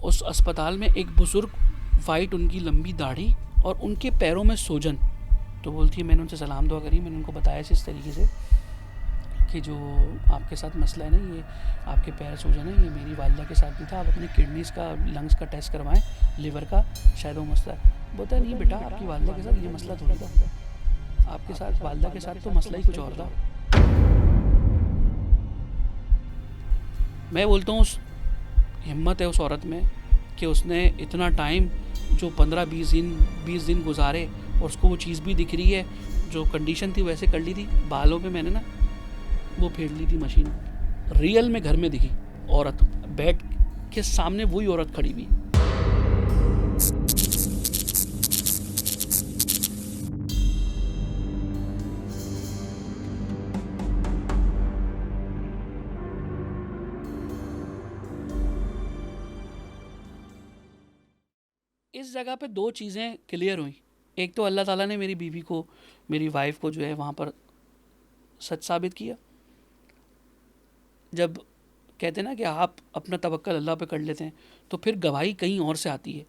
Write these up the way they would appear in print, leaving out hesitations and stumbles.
उस अस्पताल में एक बुज़ुर्ग, वाइट उनकी लंबी दाढ़ी और उनके पैरों में सूजन। तो बोलती है मैंने उनसे सलाम दुआ करी, मैंने उनको बताया इस तरीके से कि जो आपके साथ मसला है ना, ये आपके पैर सूजन है, ये मेरी वालिदा के साथ भी था, आप अपने किडनीज़ का, लंग्स का टेस्ट करवाएं, लिवर का, शायद वो मसला है। बोलता है नहीं बेटा, आपकी वालिदा के साथ ये मसला थोड़ी था, आपके साथ वालिदा के साथ तो मसला ही कुछ और था। मैं बोलता हूँ उस हिम्मत है उस औरत में कि उसने इतना टाइम, जो 15-20 दिन गुजारे, और उसको वो चीज़ भी दिख रही है, जो कंडीशन थी वैसे कर ली थी। बालों पे मैंने ना वो फेर ली थी मशीन, रियल में घर में दिखी औरत, बेड के सामने वही औरत खड़ी हुई। इस जगह पे दो चीज़ें क्लियर हुई। एक तो अल्लाह ताला ने मेरी बीवी को, मेरी वाइफ को जो है वहाँ पर सच साबित किया। जब कहते हैं ना कि आप अपना तवक्कल अल्लाह पे कर लेते हैं तो फिर गवाही कहीं और से आती है।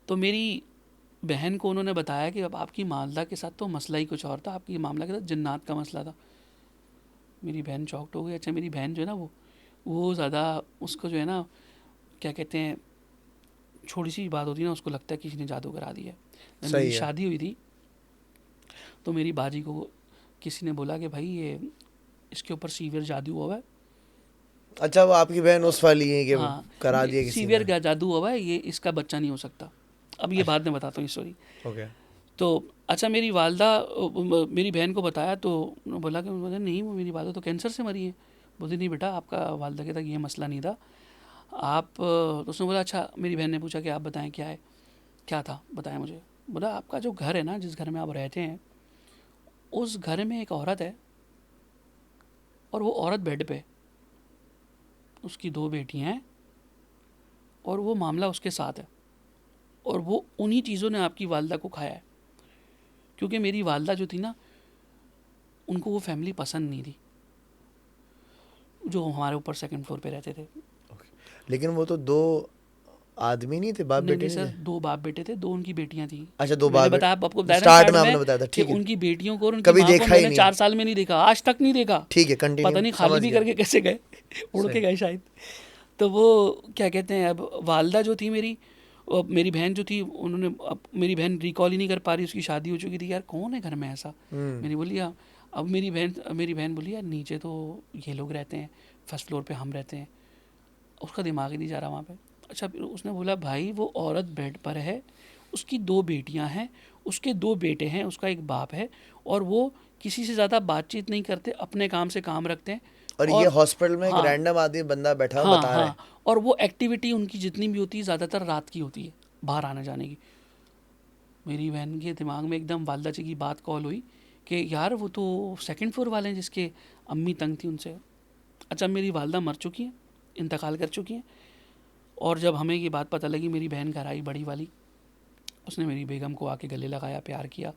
तो मेरी बहन को उन्होंने बताया कि अब आपकी मालदा के साथ तो मसला ही कुछ और था, आपकी मामला के साथ जन्नात का मसला था। मेरी बहन चौकट हो गई। अच्छा, मेरी बहन जो है ना वो ज़्यादा, उसको जो है ना क्या कहते हैं, छोटी सी बात होती है ना, उसको लगता है कि किसी ने जादू करा दिया। जब मेरी शादी हुई थी तो मेरी बाजी को किसी ने बोला कि भाई ये इसके ऊपर सीवियर जादू हुआ है। अच्छा, वो आपकी बहन उस वाली है कि हाँ, करा दिया किसी सीवियर का जादू हुआ है, ये इसका बच्चा नहीं हो सकता। अब ये बाद में बताता हूँ स्टोरी। ओके। तो अच्छा, मेरी वालदा, मेरी बहन को बताया तो बोला कि नहीं, वो मेरी वालदा तो कैंसर से मरी है। बोलती नहीं बेटा, आपका वालदा के तक ये मसला नहीं था, आप, तो उसने बोला अच्छा। मेरी बहन ने पूछा कि आप बताएं क्या है, क्या था, बताएं मुझे। बोला आपका जो घर है ना, जिस घर में आप रहते हैं, उस घर में एक औरत है और वो औरत बेड पे, उसकी 2 बेटियां हैं और वो मामला उसके साथ है, और वो उन्हीं चीज़ों ने आपकी वालदा को खाया है। क्योंकि मेरी वालदा जो थी ना, उनको वो फैमिली पसंद नहीं थी जो हमारे ऊपर सेकंड फ्लोर पे रहते थे। लेकिन वो तो 2 आदमी नहीं थे, बाप बेटे नहीं सर, 2 बाप बेटे थे, 2 उनकी बेटियां थी। अच्छा, 2 मैंने बाप बताया, आपको बताया स्टार्ट ना में आपने बताया था, कि ठीक है। उनकी बेटियों को और उनकी कभी माँ को देखा ही मैंने नहीं। 4 साल में नहीं देखा, आज तक नहीं देखा। ठीक है, कंटिन्यू। पता नहीं खाली भी करके कैसे गए, उड़ के गए शायद। तो वो क्या कहते हैं, अब वालदा जो थी मेरी बहन जो थी, उन्होंने, अब मेरी बहन रिकॉल ही नहीं कर पा रही, उसकी शादी हो चुकी थी। यार कौन है घर में ऐसा? मैंने बोली अब मेरी बहन बोली यार नीचे तो ये लोग रहते हैं, फर्स्ट फ्लोर पे हम रहते हैं। उसका दिमाग ही नहीं जा रहा वहाँ पे। अच्छा, फिर उसने बोला भाई वो औरत बेड पर है, उसकी 2 बेटियां हैं, उसके 2 बेटे हैं, उसका एक बाप है, और वो किसी से ज़्यादा बातचीत नहीं करते, अपने काम से काम रखते हैं। और ये हॉस्पिटल में एक हाँ, रैंडम आदमी बंदा बैठा हुआ बता रहा है। और वो एक्टिविटी उनकी जितनी भी होती है ज़्यादातर रात की होती है, बाहर आने जाने की। मेरी बहन के दिमाग में एकदम वालदा जी की बात कॉल हुई कि यार वो तो सेकंड फ्लोर वाले हैं जिसके अम्मी तंग थी उनसे। अच्छा, मेरी वालदा मर चुकी हैं, इंतकाल कर चुकी हैं। और जब हमें ये बात पता लगी, मेरी बहन घर आई बड़ी वाली, उसने मेरी बेगम को आके गले लगाया, प्यार किया।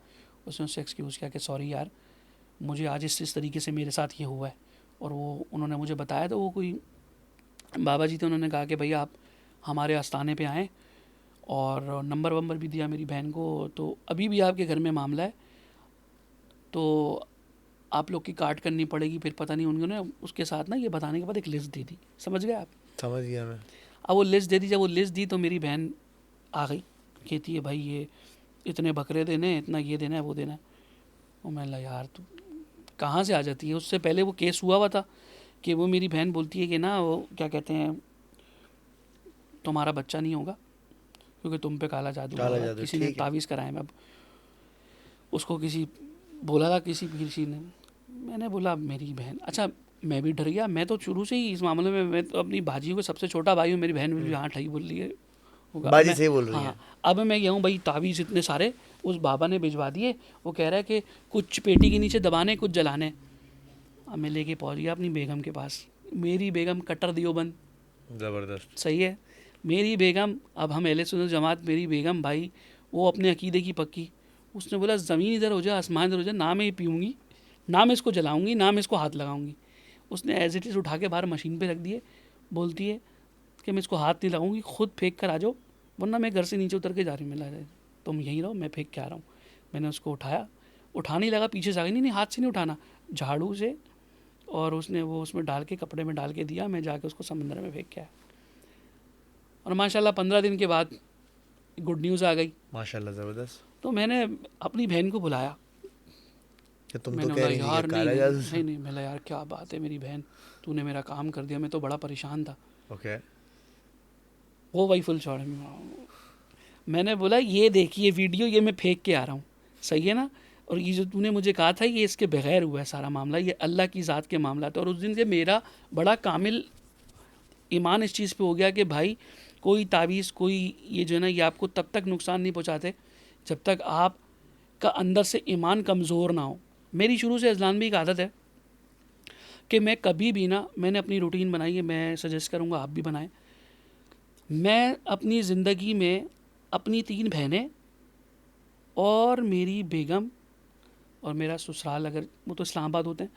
उसने उससे एक्सक्यूज़ किया कि सॉरी यार, मुझे आज इस तरीके से मेरे साथ ये हुआ है। और वो उन्होंने मुझे बताया, तो वो कोई बाबा जी थे, उन्होंने कहा कि भैया आप हमारे आस्थाने पे आएँ, और नंबर वंबर भी दिया मेरी बहन को। तो अभी भी आपके घर में मामला है, तो आप लोग की कार्ड करनी पड़ेगी। फिर पता नहीं उन्होंने उसके साथ ना ये बताने के बाद एक लिस्ट दी थी, समझ गए आप? समझ गया मैं। अब वो लिस्ट दे दी। जब वो लिस्ट दी तो मेरी बहन आ गई, कहती है भाई ये इतने बकरे देने हैं, इतना ये देना है, वो देना है। और मैं ला यार तू कहाँ से आ जाती है? उससे पहले वो केस हुआ था कि वो मेरी बहन बोलती है कि ना वो क्या कहते हैं, तुम्हारा बच्चा नहीं होगा क्योंकि तुम पे काला जादू हुआ, किसी ने तावीज़ कराए। मैं उसको किसी बोला था, किसी ने। मैंने बोला मेरी बहन, अच्छा मैं भी डर गया। मैं तो शुरू से ही इस मामले में, मैं तो अपनी भाजियों को सबसे छोटा भाई हूँ। मेरी बहन भी हाँ ठही बोल रही है, बाजी सही बोल रही है। अब मैं गया हूँ भाई, तावीज़ इतने सारे उस बाबा ने भिजवा दिए। वो कह रहा है कि कुछ पेटी के नीचे दबाने, कुछ जलाने। अब मैं लेके पहुँच गया अपनी बेगम के पास। मेरी बेगम कट्टर दियोबंद, ज़बरदस्त, सही है। मेरी बेगम, अब हम अहले सुन्नत जमात, मेरी बेगम भाई वो अपने अकीदे की पक्की। उसने बोला ज़मीन इधर हो जाए, आसमान इधर हो जाए, ना मैं ये पीऊँगी, ना मैं इसको जलाऊँगी, ना मैं इसको हाथ लगाऊँगी। उसने एज इट इज़ उठा के बाहर मशीन पे रख दिए। बोलती है कि मैं इसको हाथ नहीं लगाऊंगी, खुद फेंक कर आ जाओ, वरना मैं घर से नीचे उतर के जा रही हूँ, मिला जाए तुम यहीं रहो, मैं फेंक के आ रहा हूँ। मैंने उसको उठाया, उठाने ही लगा, पीछे से आ गई, नहीं नहीं हाथ से नहीं उठाना, झाड़ू से, और उसने वो उसमें डाल के, कपड़े में डाल के दिया, मैं जाके उसको समंदर में फेंक के आया। और माशाल्लाह 15 दिन के बाद गुड न्यूज़ आ गई। माशाल्लाह ज़बरदस्त। तो मैंने अपनी बहन को बुलाया, कि तुम तो मैंने कह बोला रही थी यार कि नहीं काला नहीं जादू। नहीं नहीं, मैं बोला यार क्या बात है मेरी बहन, तूने मेरा काम कर दिया, मैं तो बड़ा परेशान था। ओके। वो वही फुल शॉट। मैंने बोला ये देखिए वीडियो, ये मैं फेंक के आ रहा हूँ, सही है ना, और ये जो तूने मुझे कहा था ये इसके बगैर हुआ है सारा मामला, ये अल्लाह की ज़ात के मामला था। और उस दिन से मेरा बड़ा कामिल ईमान इस चीज़ पे हो गया कि भाई कोई तावीज़, कोई ये जो है ना, ये आपको तब तक नुकसान नहीं पहुँचाते जब तक आप का अंदर से ईमान कमज़ोर ना हो। मेरी शुरू से अजलान भी एक आदत है कि मैं कभी भी ना, मैंने अपनी रूटीन बनाई है, मैं सजेस्ट करूँगा आप भी बनाएं। मैं अपनी ज़िंदगी में अपनी 3 बहनें और मेरी बेगम और मेरा ससुराल, अगर वो तो इस्लामाबाद होते हैं,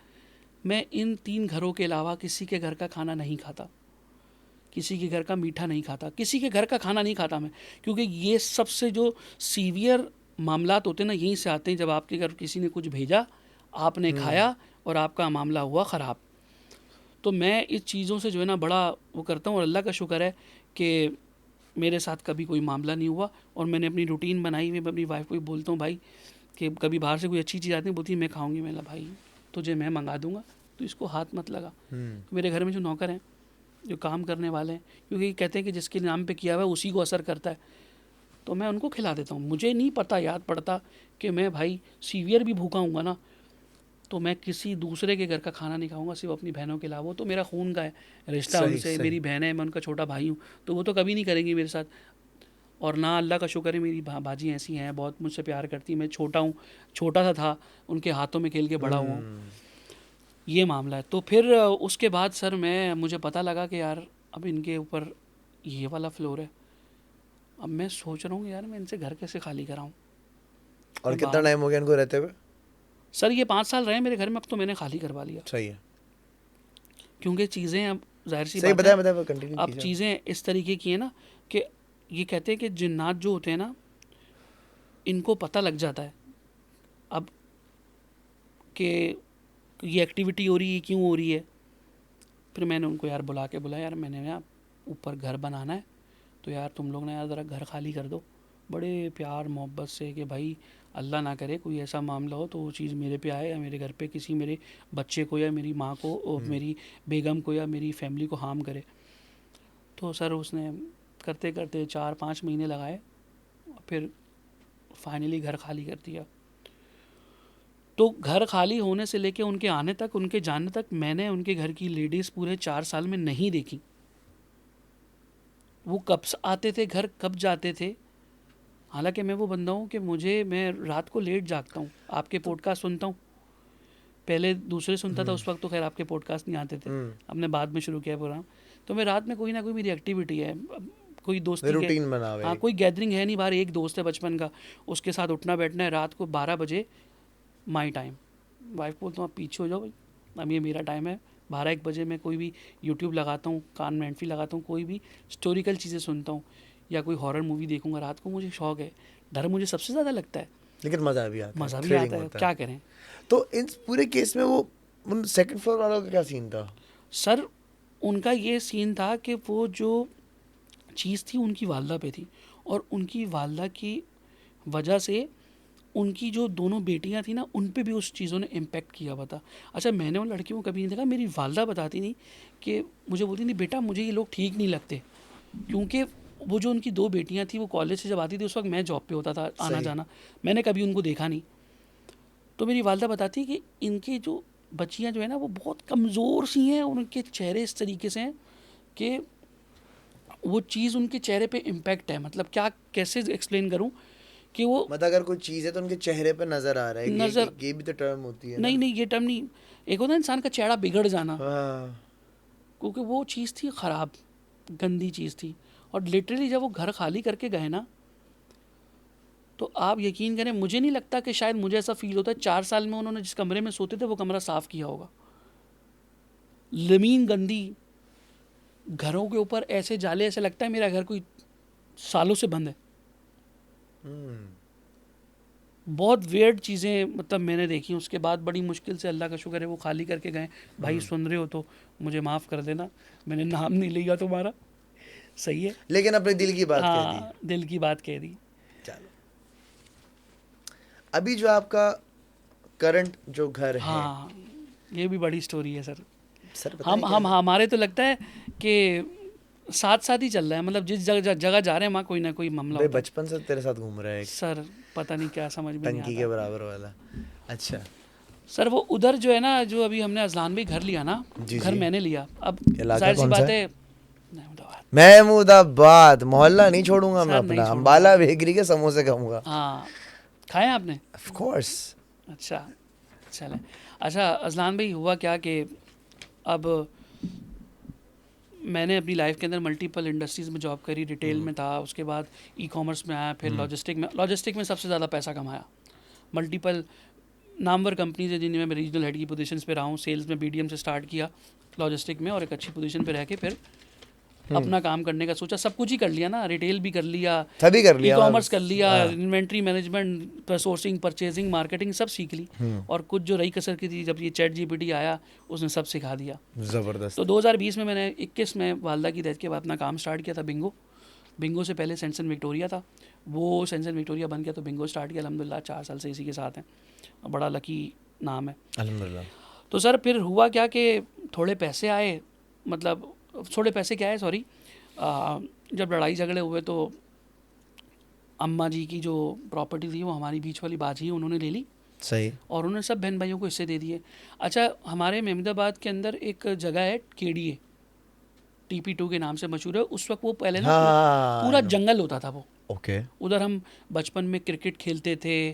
मैं इन 3 घरों के अलावा किसी के घर का खाना नहीं खाता, किसी के घर का मीठा नहीं खाता, किसी के घर का खाना नहीं खाता मैं, क्योंकि ये सबसे जो सीवियर मामलात होते हैं ना, यहीं से आते हैं, जब आपके घर किसी ने कुछ भेजा, आपने खाया और आपका मामला हुआ ख़राब। तो मैं इस चीज़ों से जो है ना बड़ा वो करता हूँ, और अल्लाह का शुक्र है कि मेरे साथ कभी कोई मामला नहीं हुआ। और मैंने अपनी रूटीन बनाई हुई, मैं अपनी वाइफ को भी बोलता हूँ भाई कि कभी बाहर से कोई अच्छी चीज़ आती है, बोलती है मैं खाऊंगी, मैं भाई तुझे मैं मंगा दूंगा, तो इसको हाथ मत लगा। मेरे घर में जो नौकर हैं, जो काम करने वाले हैं, क्योंकि कहते हैं कि जिसके नाम पे किया हुआ है उसी को असर करता है, तो मैं उनको खिला देता हूँ। मुझे नहीं पता, याद पड़ता कि मैं भाई सीवियर भी भूखा हूँगा ना, तो मैं किसी दूसरे के घर का खाना नहीं खाऊंगा सिर्फ अपनी बहनों के अलावा। वो तो मेरा खून का है रिश्ता सही उनसे, सही। मेरी बहन है, मैं उनका छोटा भाई हूँ, तो वो तो कभी नहीं करेंगी मेरे साथ। और ना अल्लाह का शुक्र है मेरी बाजी ऐसी हैं, बहुत मुझसे प्यार करती है। मैं छोटा हूँ, छोटा सा था, उनके हाथों में खेल के बड़ा हुआ हूँ, ये मामला है। तो फिर उसके बाद सर मुझे पता लगा कि यार अब इनके ऊपर ये वाला फ्लोर है। अब मैं सोच रहा हूँ यार मैं इनसे घर कैसे खाली कराऊँ। और मैं कितना बाहर, टाइम हो गया इनको रहते हुए? सर ये 5 साल रहे मेरे घर में, अब तो मैंने खाली करवा लिया, सही है। क्योंकि चीज़ें अब जाहिर सी सही बात है, बताया बताया, कंटिन्यू अब कीजिए। चीज़ें इस तरीके की है ना कि ये कहते हैं कि जिन्नात जो होते हैं ना, इनको पता लग जाता है अब कि ये एक्टिविटी हो रही है, क्यों हो रही है। फिर मैंने उनको यार बुला के बोला, यार मैंने ना ऊपर घर बनाना है, तो यार तुम लोग ना यार ज़रा घर खाली कर दो, बड़े प्यार मोहब्बत से, कि भाई अल्लाह ना करे कोई ऐसा मामला हो तो वो चीज़ मेरे पे आए, या मेरे घर पे किसी मेरे बच्चे को या मेरी माँ को और मेरी बेगम को या मेरी फैमिली को हार्म करे। तो सर उसने करते करते 4-5 महीने लगाए, फिर फाइनली घर खाली कर दिया। तो घर खाली होने से लेके उनके आने तक, उनके जाने तक, मैंने उनके घर की लेडीज़ पूरे 4 साल में नहीं देखी। वो कब आते थे घर, कब जाते थे। हालांकि मैं वो बंदा हूँ कि मैं रात को लेट जागता हूँ, आपके पॉडकास्ट सुनता हूँ, पहले दूसरे सुनता था, उस वक्त तो खैर आपके पॉडकास्ट नहीं आते थे, हमने बाद में शुरू किया प्रोग्राम। तो मैं रात में कोई ना कोई मेरी एक्टिविटी है, कोई दोस्ती है, रूटीन बना हुआ है हाँ एक। कोई गैदरिंग है नहीं बाहर, एक दोस्त है बचपन का, उसके साथ उठना बैठना है। रात को 12 बजे माई टाइम, वाइफ बोलता हूँ आप पीछे हो जाओ भाई, अब ये मेरा टाइम है। 12-1 बजे मैं कोई भी यूट्यूब लगाता हूँ, कान में हैंडफ्री लगाता हूँ, कोई भी हिस्टोरिकल चीज़ें सुनता हूँ, या कोई हॉरर मूवी देखूंगा रात को। मुझे शौक है, डर मुझे सबसे ज़्यादा लगता है, लेकिन मज़ा भी आता है, मज़ा भी थ्रिलिंग आता है, होता क्या करें। तो इन पूरे केस में वो उन सेकंड फ्लोर वालों का क्या सीन था? सर उनका ये सीन था कि वो जो चीज़ थी उनकी वालदा पे थी, और उनकी वालदा की वजह से उनकी जो दोनों बेटियां थी ना, उन पे भी उस चीज़ों ने इम्पेक्ट किया हुआ था। अच्छा मैंने उन लड़कियों को कभी नहीं देखा, मेरी वालदा बताती थी कि मुझे बोलती थी बेटा मुझे ये लोग ठीक नहीं लगते, क्योंकि वो जो उनकी 2 बेटियां थी, वो कॉलेज से जब आती थी उस वक्त मैं जॉब पे होता था, आना सही। जाना, मैंने कभी उनको देखा नहीं। तो मेरी वालदा बताती है कि इनकी जो बच्चियां जो है ना, वो बहुत कमज़ोर सी हैं, और उनके चेहरे इस तरीके से हैं कि वो चीज़ उनके चेहरे पे इम्पैक्ट है। मतलब क्या, कैसे एक्सप्लेन करूं कि वो मतलब अगर कोई चीज़ है तो उनके चेहरे पे नज़र आ रहा है, नज़र, ये भी तो टर्म होती है ना। नहीं नहीं ये टर्म नहीं, एक होता है इंसान का चेहरा बिगड़ जाना, हाँ। क्योंकि वो चीज़ थी ख़राब, गंदी चीज़ थी। और लिटरली जब वो घर खाली करके गए ना, तो आप यकीन करें, मुझे नहीं लगता कि शायद मुझे ऐसा फील होता है 4 साल में उन्होंने जिस कमरे में सोते थे वो कमरा साफ़ किया होगा। ज़मीन गंदी, घरों के ऊपर ऐसे जाले, ऐसे लगता है मेरा घर कोई सालों से बंद है। बहुत वियर्ड चीज़ें मतलब मैंने देखी। उसके बाद बड़ी मुश्किल से, अल्लाह का शुक्र है, वो खाली करके गए। भाई सुन रहे हो तो मुझे माफ़ कर देना, मैंने नाम नहीं लिया तुम्हारा, सही है। लेकिन अपने दिल की बात कह दी। हाँ, दिल की बात कह दी। चलो, अभी जो आपका करंट जो घर है, हाँ, ये भी बड़ी स्टोरी है सर। सर बताएं क्या? हम हमारे तो लगता है कि साथ साथ ही चल रहा है, मतलब जिस जगह जगह जा रहे हैं वहाँ कोई ना कोई मामला भाई होता है। बचपन से तेरे साथ घूम रहा है एक सर पता नहीं क्या, समझ में नहीं टंकी आता के बराबर वाला। अच्छा, सर। वो उधर जो है ना, जो अभी हमने अजलान भी घर लिया ना, जी घर जी। मैंने लिया। अब इलाका जाहिर सी कौन सा बात है? है, अहमदाबाद। महमूदाबाद, मोहल्ला नहीं छोड़ूंगा मैं सर नहीं अपना, छोड़ूंगा। अम्बाला बेकरी के समोसे खाऊंगा। हाँ, खाए आपने? Of course. अच्छा, चलें। अच्छा अजलान भाई, हुआ क्या कि अब मैंने अपनी लाइफ के अंदर मल्टीपल इंडस्ट्रीज़ में जॉब करी। रिटेल में था, उसके बाद ई कॉमर्स में आया, फिर लॉजिस्टिक में सबसे ज़्यादा पैसा कमाया। मल्टीपल नामवर कंपनीज है जिनमें मैं रीजनल हेड की पोजीशंस पे रहा हूँ। सेल्स में बीडीएम से स्टार्ट किया लॉजिस्टिक में, और एक अच्छी पोजीशन पे रह के फिर अपना काम करने का सोचा। सब कुछ ही कर लिया ना, रिटेल भी कर लिया, सभी कर ई लिया कॉमर्स कर लिया, हाँ। Inventory management, sourcing, purchasing, marketing सब सीख ली। और कुछ जो रही कसर की थी, जब ये चैट जीपीटी आया उसने सब सिखा दिया। जबरदस्त। तो 2020 में मैंने 21 में वालदा की डेथ के बाद अपना काम स्टार्ट किया था बिंगो। बिंगो से पहले सेंसन विक्टोरिया था, वो सेंसन विक्टोरिया बन गया तो बिंगो स्टार्ट किया। अल्हम्दुलिल्लाह 4 साल से इसी के साथ हैं, बड़ा लकी नाम है। अल्हम्दुलिल्लाह। तो सर फिर हुआ क्या कि थोड़े पैसे आए, मतलब थोड़े पैसे क्या है, सॉरी, जब लड़ाई झगड़े हुए तो अम्मा जी की जो प्रॉपर्टी थी वो हमारी बीच वाली बाजी है, उन्होंने ले ली, सही। और उन्होंने सब बहन भाइयों को हिस्से दे दिए। अच्छा, हमारे महमूदाबाद के अंदर एक जगह है केडीए, TP2 के नाम से मशहूर है। उस वक्त वो पहले ना पूरा हाँ, जंगल होता था वो। ओके। उधर हम बचपन में क्रिकेट खेलते थे,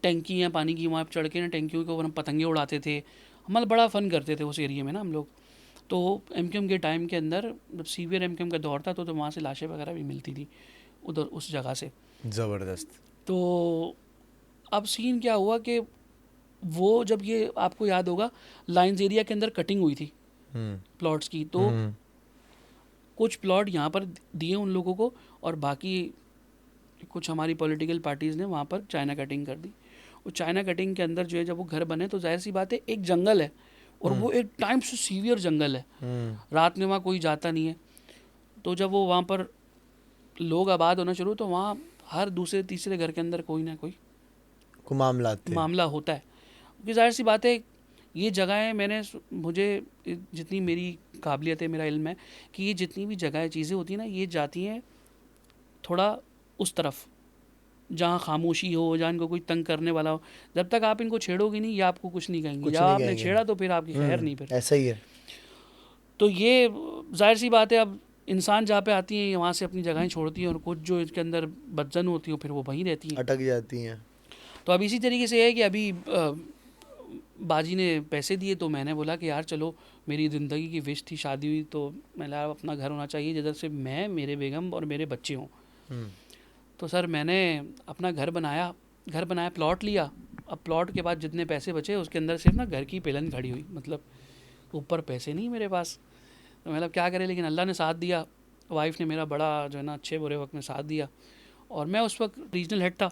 टंकियाँ पानी की वहाँ चढ़ के ना, टंकियों के ऊपर हम पतंगे उड़ाते थे, हम बड़ा फ़न करते थे उस एरिया में ना हम लोग। तो एमकेएम के टाइम के अंदर जब सीवियर एमकेएम का दौर था तो वहाँ से लाशें वगैरह भी मिलती थी उधर उस जगह से। जबरदस्त। तो अब सीन क्या हुआ कि वो, जब ये आपको याद होगा, लाइन्स एरिया के अंदर कटिंग हुई थी प्लॉट्स की, तो कुछ प्लॉट यहाँ पर दिए उन लोगों को, और बाकी कुछ हमारी पॉलिटिकल पार्टीज़ ने वहाँ पर चाइना कटिंग कर दी। वो चाइना कटिंग के अंदर जो है, जब वो घर बने तो जाहिर सी बात है एक जंगल है, और वो एक टाइम से सीवियर जंगल है, रात में वहाँ कोई जाता नहीं है। तो जब वो वहाँ पर लोग आबाद होना शुरू, तो वहाँ हर दूसरे तीसरे घर के अंदर कोई ना कोई मामला होता है। क्योंकि जाहिर सी बात है ये जगहें, मुझे जितनी मेरी काबिलियत है, मेरा इल्म है कि ये जितनी भी जगहें चीज़ें होती हैं ना, ये जाती हैं थोड़ा उस तरफ जहाँ खामोशी हो, जहाँ इनको कोई तंग करने वाला हो। जब तक आप इनको छेड़ोगे नहीं, ये आपको कुछ नहीं कहेंगे, जब आपने छेड़ा तो फिर आपकी खैर नहीं। फिर ऐसा ही है। तो ये जाहिर सी बात है, अब इंसान जहाँ पे आती है वहाँ से अपनी जगहें छोड़ती हैं, और कुछ जो इसके अंदर बदजन होती हैं फिर वो वहीं रहती हैं, अटक जाती हैं। तो अब इसी तरीके से है कि अभी बाजी ने पैसे दिए, तो मैंने बोला कि यार चलो, मेरी ज़िंदगी की विश थी, शादी हुई तो मैंने यार अपना घर होना चाहिए जिधर से मैं, मेरे बेगम और मेरे बच्चे हों। तो सर मैंने अपना घर बनाया, प्लॉट लिया। अब प्लॉट के बाद जितने पैसे बचे उसके अंदर सिर्फ ना घर की पेलन खड़ी हुई, मतलब ऊपर पैसे नहीं मेरे पास। तो मतलब क्या करें, लेकिन अल्लाह ने साथ दिया, वाइफ ने मेरा बड़ा जो है ना अच्छे बुरे वक्त में साथ दिया, और मैं उस वक्त रीजनल हेड था।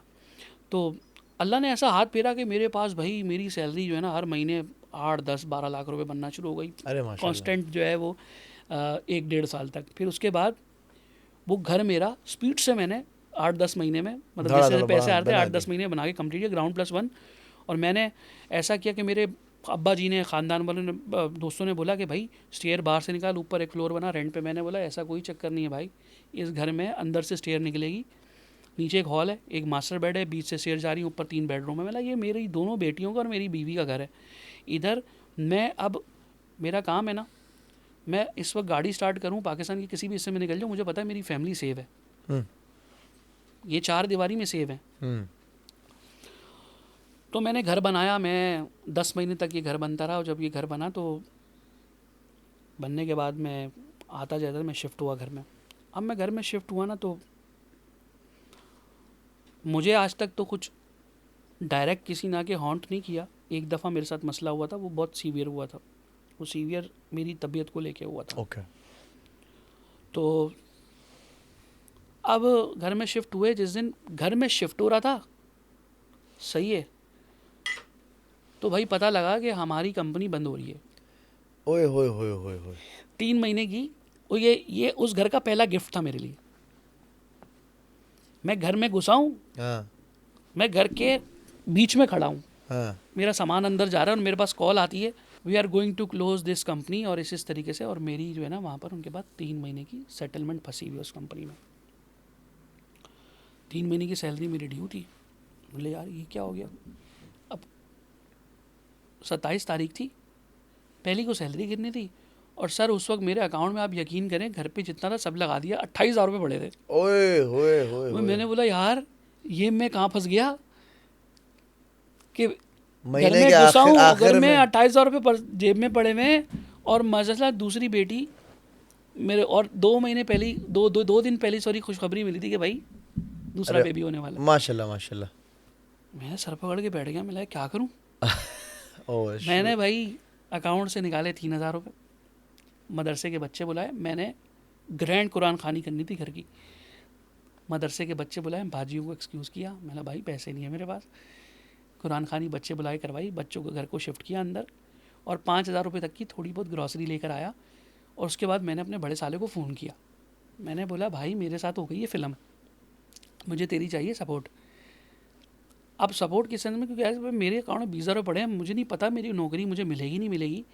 तो अल्लाह ने ऐसा हाथ फेरा कि मेरे पास भाई मेरी सैलरी जो है ना हर महीने 8-10-12 लाख रुपए बनना शुरू हो गई, अरे माशाल्लाह। कांस्टेंट जो है वो 1-1.5 साल तक। फिर उसके बाद वो घर मेरा स्पीड से मैंने 8-10 महीने में, मतलब जैसे पैसे आ रहे थे 8-10 महीने बना के कंप्लीट किया, ग्राउंड +1। और मैंने ऐसा किया कि मेरे अब्बा जी ने, ख़ानदान वालों ने, दोस्तों ने बोला कि भाई स्टेयर बाहर से निकाल, ऊपर एक फ्लोर बना रेंट पे। मैंने बोला ऐसा कोई चक्कर नहीं है भाई, इस घर में अंदर से स्टेयर निकलेगी, नीचे एक हॉल है, एक मास्टर बेड है, बीच से स्टेयर जा रही, ऊपर 3 बेडरूम है। मतलब ये मेरी दोनों बेटियों का और मेरी बीवी का घर है। इधर मैं, अब मेरा काम है ना, मैं इस वक्त गाड़ी स्टार्ट करूँ, पाकिस्तान के किसी भी हिस्से में निकल जाऊँ, मुझे पता है मेरी फैमिली सेव है, ये 4 दीवारी में सेव है। तो मैंने घर बनाया, मैं 10 महीने तक ये घर बनता रहा, और जब ये घर बना तो बनने के बाद मैं आता जाता, मैं शिफ्ट हुआ घर में। अब मैं घर में शिफ्ट हुआ ना, तो मुझे आज तक तो कुछ डायरेक्ट किसी ने आके हॉन्ट नहीं किया। एक दफ़ा मेरे साथ मसला हुआ था, वो बहुत सीवियर हुआ था, वो सीवियर मेरी तबीयत को लेके हुआ था। ओके। तो अब घर में शिफ्ट हुए, जिस दिन घर में शिफ्ट हो रहा था, सही है, तो भाई पता लगा कि हमारी कंपनी बंद हो रही है। ओए होए होए होए होए। 3 महीने की। और ये उस घर का पहला गिफ्ट था मेरे लिए। मैं घर में घुसा हूँ, हाँ मैं घर के बीच में खड़ा हूँ, हाँ मेरा सामान अंदर जा रहा है और मेरे पास कॉल आती है, we are going to close this company, और इस तरीके से। और मेरी जो है ना वहाँ पर उनके बाद 3 महीने की सेटलमेंट फंसी हुई उस कंपनी में। 3 महीने की सैलरी मेरी ड्यू थी। बोले यार ये क्या हो गया। अब 27 तारीख थी, पहली को सैलरी गिरनी थी, और सर उस वक्त मेरे अकाउंट में, आप यकीन करें, घर पे जितना था सब लगा दिया, 28,000 रुपये पड़े थे। ओए होए होए होए। मैंने बोला यार ये मैं कहाँ फंस गया कि घर महीने में के घुसा आखिर हूँ, घर आखिर में में 28,000 रुपये जेब में पड़े हुए हैं। और मसला दूसरी बेटी मेरे, और 2 महीने पहले, 2 दिन पहले सॉरी, खुशखबरी मिली थी कि भाई दूसरा अरे बेबी होने वाला है। माशाल्लाह माशाल्लाह। मैं सर पकड़ के बैठ गया, मैं लगा क्या करूँ। ओह मैंने भाई अकाउंट से निकाले 3,000 रुपये, मदरसे के बच्चे बुलाए, मैंने ग्रैंड कुरान खानी करनी थी घर की, मदरसे के बच्चे बुलाए, भाजियों को एक्सक्यूज़ किया, मैंने भाई पैसे नहीं है मेरे पास, कुरान खानी बच्चे बुलाए करवाई, बच्चों को घर को शिफ्ट किया अंदर, और 5,000 रुपये तक की थोड़ी बहुत ग्रॉसरी लेकर आया। और उसके बाद मैंने अपने बड़े साले को फ़ोन किया, मैंने बोला भाई मेरे साथ हो गई है फ़िल्म, मुझे तेरी चाहिए सपोर्ट। अब सपोर्ट किस सेंस में, क्योंकि ऐसे मेरे अकाउंट में 20,000 रुपये पड़े हैं, मुझे नहीं पता मेरी नौकरी मुझे मिलेगी नहीं मिलेगी,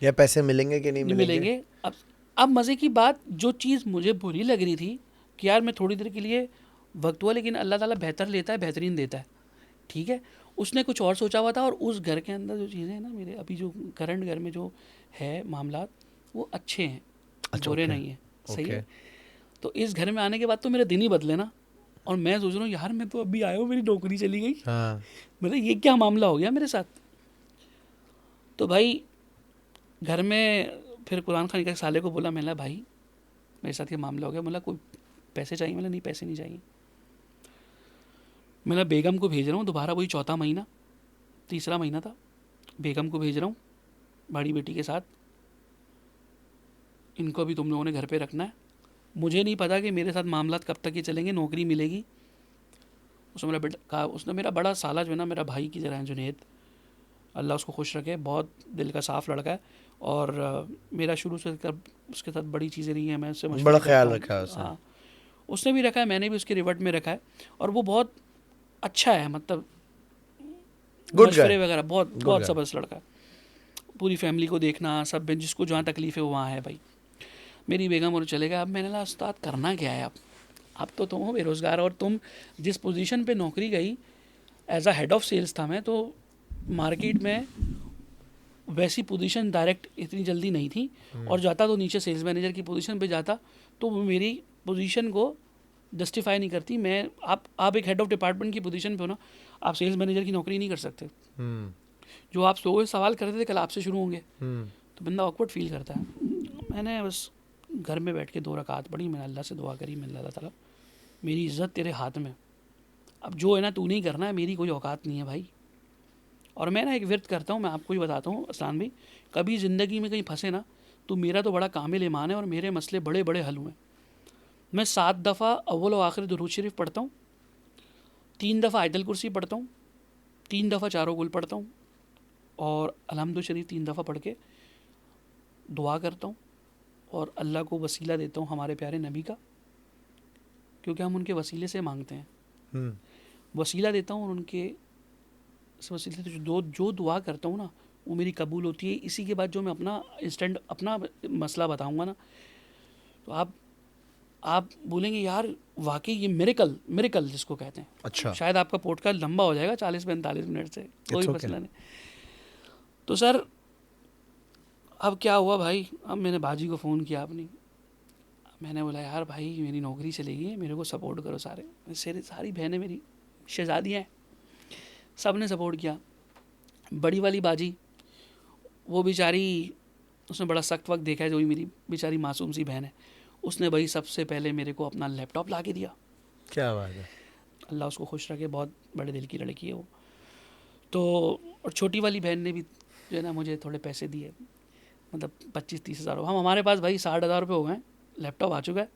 या पैसे मिलेंगे कि नहीं नहीं मिलेंगे। मिलेंगे। अब मज़े की बात, जो चीज़ मुझे बुरी लग रही थी कि यार मैं थोड़ी देर के लिए वक्त हुआ, लेकिन अल्लाह ताला बेहतर लेता है, बेहतरीन देता है, ठीक है। उसने कुछ और सोचा हुआ था, और उस घर के अंदर जो चीज़ें हैं ना, मेरे अभी जो करंट घर में जो है मामला, वो अच्छे हैं, अच्छा बुरे ओके नहीं है, सही ओके। है। तो इस घर में आने के बाद तो मेरे दिन ही बदले ना, और मैं सोच रहा हूँ यार मैं तो अभी आया हूँ, मेरी नौकरी चली गई, हाँ मतलब ये क्या मामला हो गया मेरे साथ। तो भाई घर में फिर कुरान खानी के साले को बोला, मैंने भाई मेरे साथ ये मामला हो गया, बोला कोई पैसे चाहिए, मैंने नहीं पैसे नहीं चाहिए। मैं बेगम को भेज रहा हूँ दोबारा, वही चौथा महीना, तीसरा महीना था, बेगम को भेज रहा हूँ बड़ी बेटी के साथ, इनको भी तुम लोगों ने घर पे रखना है। मुझे नहीं पता कि मेरे साथ मामला कब तक ये चलेंगे, नौकरी मिलेगी। उसने मेरा बेटा कहा, उसने मेरा बड़ा साला जो है ना, मेरा भाई की तरह है जुनेद, अल्लाह उसको खुश रखे, बहुत दिल का साफ़ लड़का है, और मेरा शुरू से उसके साथ बड़ी चीज़ें रही हैं, मैं उससे बड़ा मशवरे ख्याल करता रखा है हूँ। उसने। हाँ, उसने भी रखा है, मैंने भी उसके रिवर्ट में रखा है, और वो बहुत अच्छा है, मतलब गुड मशवरे गाय वगैरह, बहुत गुड बहुत गाय। ज़बरदस्त लड़का है। पूरी फैमिली को देखना, सब जिसको जहाँ तकलीफ़ है वो वहाँ है भाई। मेरी बेगम और चले गए। अब मैंने कहा उस्ताद करना क्या है अब तो तुम हो बेरोज़गार, और तुम जिस पोजीशन पे नौकरी गई, as a head of sales था मैं, तो मार्केट में वैसी पोजीशन डायरेक्ट इतनी जल्दी नहीं थी, और जाता तो नीचे सेल्स मैनेजर की पोजीशन पे जाता, तो वो मेरी पोजीशन को जस्टिफाई नहीं करती। मैं आप एक हेड ऑफ डिपार्टमेंट की पोजीशन पे हो ना, आप सेल्स मैनेजर की नौकरी नहीं कर सकते। जो आप सो सवाल करते थे कल आपसे शुरू होंगे, तो बंदा ऑकवर्ड फील करता है। मैंने बस घर में बैठ के 2 रकात पढ़ी, मैंने अल्लाह से दुआ करी, मैंने अल्लाह ताला मेरी इज़्ज़त तेरे हाथ में, अब जो है ना तू नहीं करना है, मेरी कोई औकात नहीं है भाई। और मैं ना एक विर्द करता हूँ, मैं आपको ही बताता हूँ असलान भाई, कभी ज़िंदगी में कहीं फंसे ना, तो मेरा तो बड़ा कामिल ईमान है और मेरे मसले बड़े बड़े हल हुए। मैं 7 दफ़ा अव्वल व आखिर दुरूद शरीफ पढ़ता हूँ, 3 दफ़ा आयतल कुर्सी पढ़ता हूँ, 3 दफ़ा चारों गुल पढ़ता हूँ, और अलहम्दुलिल्लाह शरीफ 3 दफ़ा पढ़ के दुआ करता हूँ, और अल्लाह को वसीला देता हूँ हमारे प्यारे नबी का, क्योंकि हम उनके वसीले से मांगते हैं, वसीला देता हूँ, और उनके इस वसीले से जो दुआ करता हूँ ना वो मेरी कबूल होती है। इसी के बाद जो मैं अपना मसला बताऊँगा ना, तो आप बोलेंगे यार वाकई ये मिरेकल जिसको कहते हैं। अच्छा शायद आपका पॉडकास्ट लंबा हो जाएगा 40-45 मिनट से, कोई okay. मसला नहीं। तो सर अब क्या हुआ भाई, अब मैंने बाजी को फ़ोन किया अपनी, मैंने बोला यार भाई मेरी नौकरी चली गई है, मेरे को सपोर्ट करो। सारी बहनें मेरी शहज़ादियाँ हैं, सब ने सपोर्ट किया। बड़ी वाली बाजी, वो बेचारी, उसने बड़ा सख्त वक्त देखा है, जो भी मेरी बेचारी मासूम सी बहन है, उसने भाई सबसे पहले मेरे को अपना लैपटॉप ला के दिया। क्या बात है। अल्लाह उसको खुश रखे, बहुत बड़े दिल की लड़की है वो तो। और छोटी वाली बहन ने भी जो है ना मुझे थोड़े पैसे दिए, मतलब 25-30 हज़ार। हम हमारे पास भाई 60,000 रुपये हो गए, लैपटॉप आ चुका है।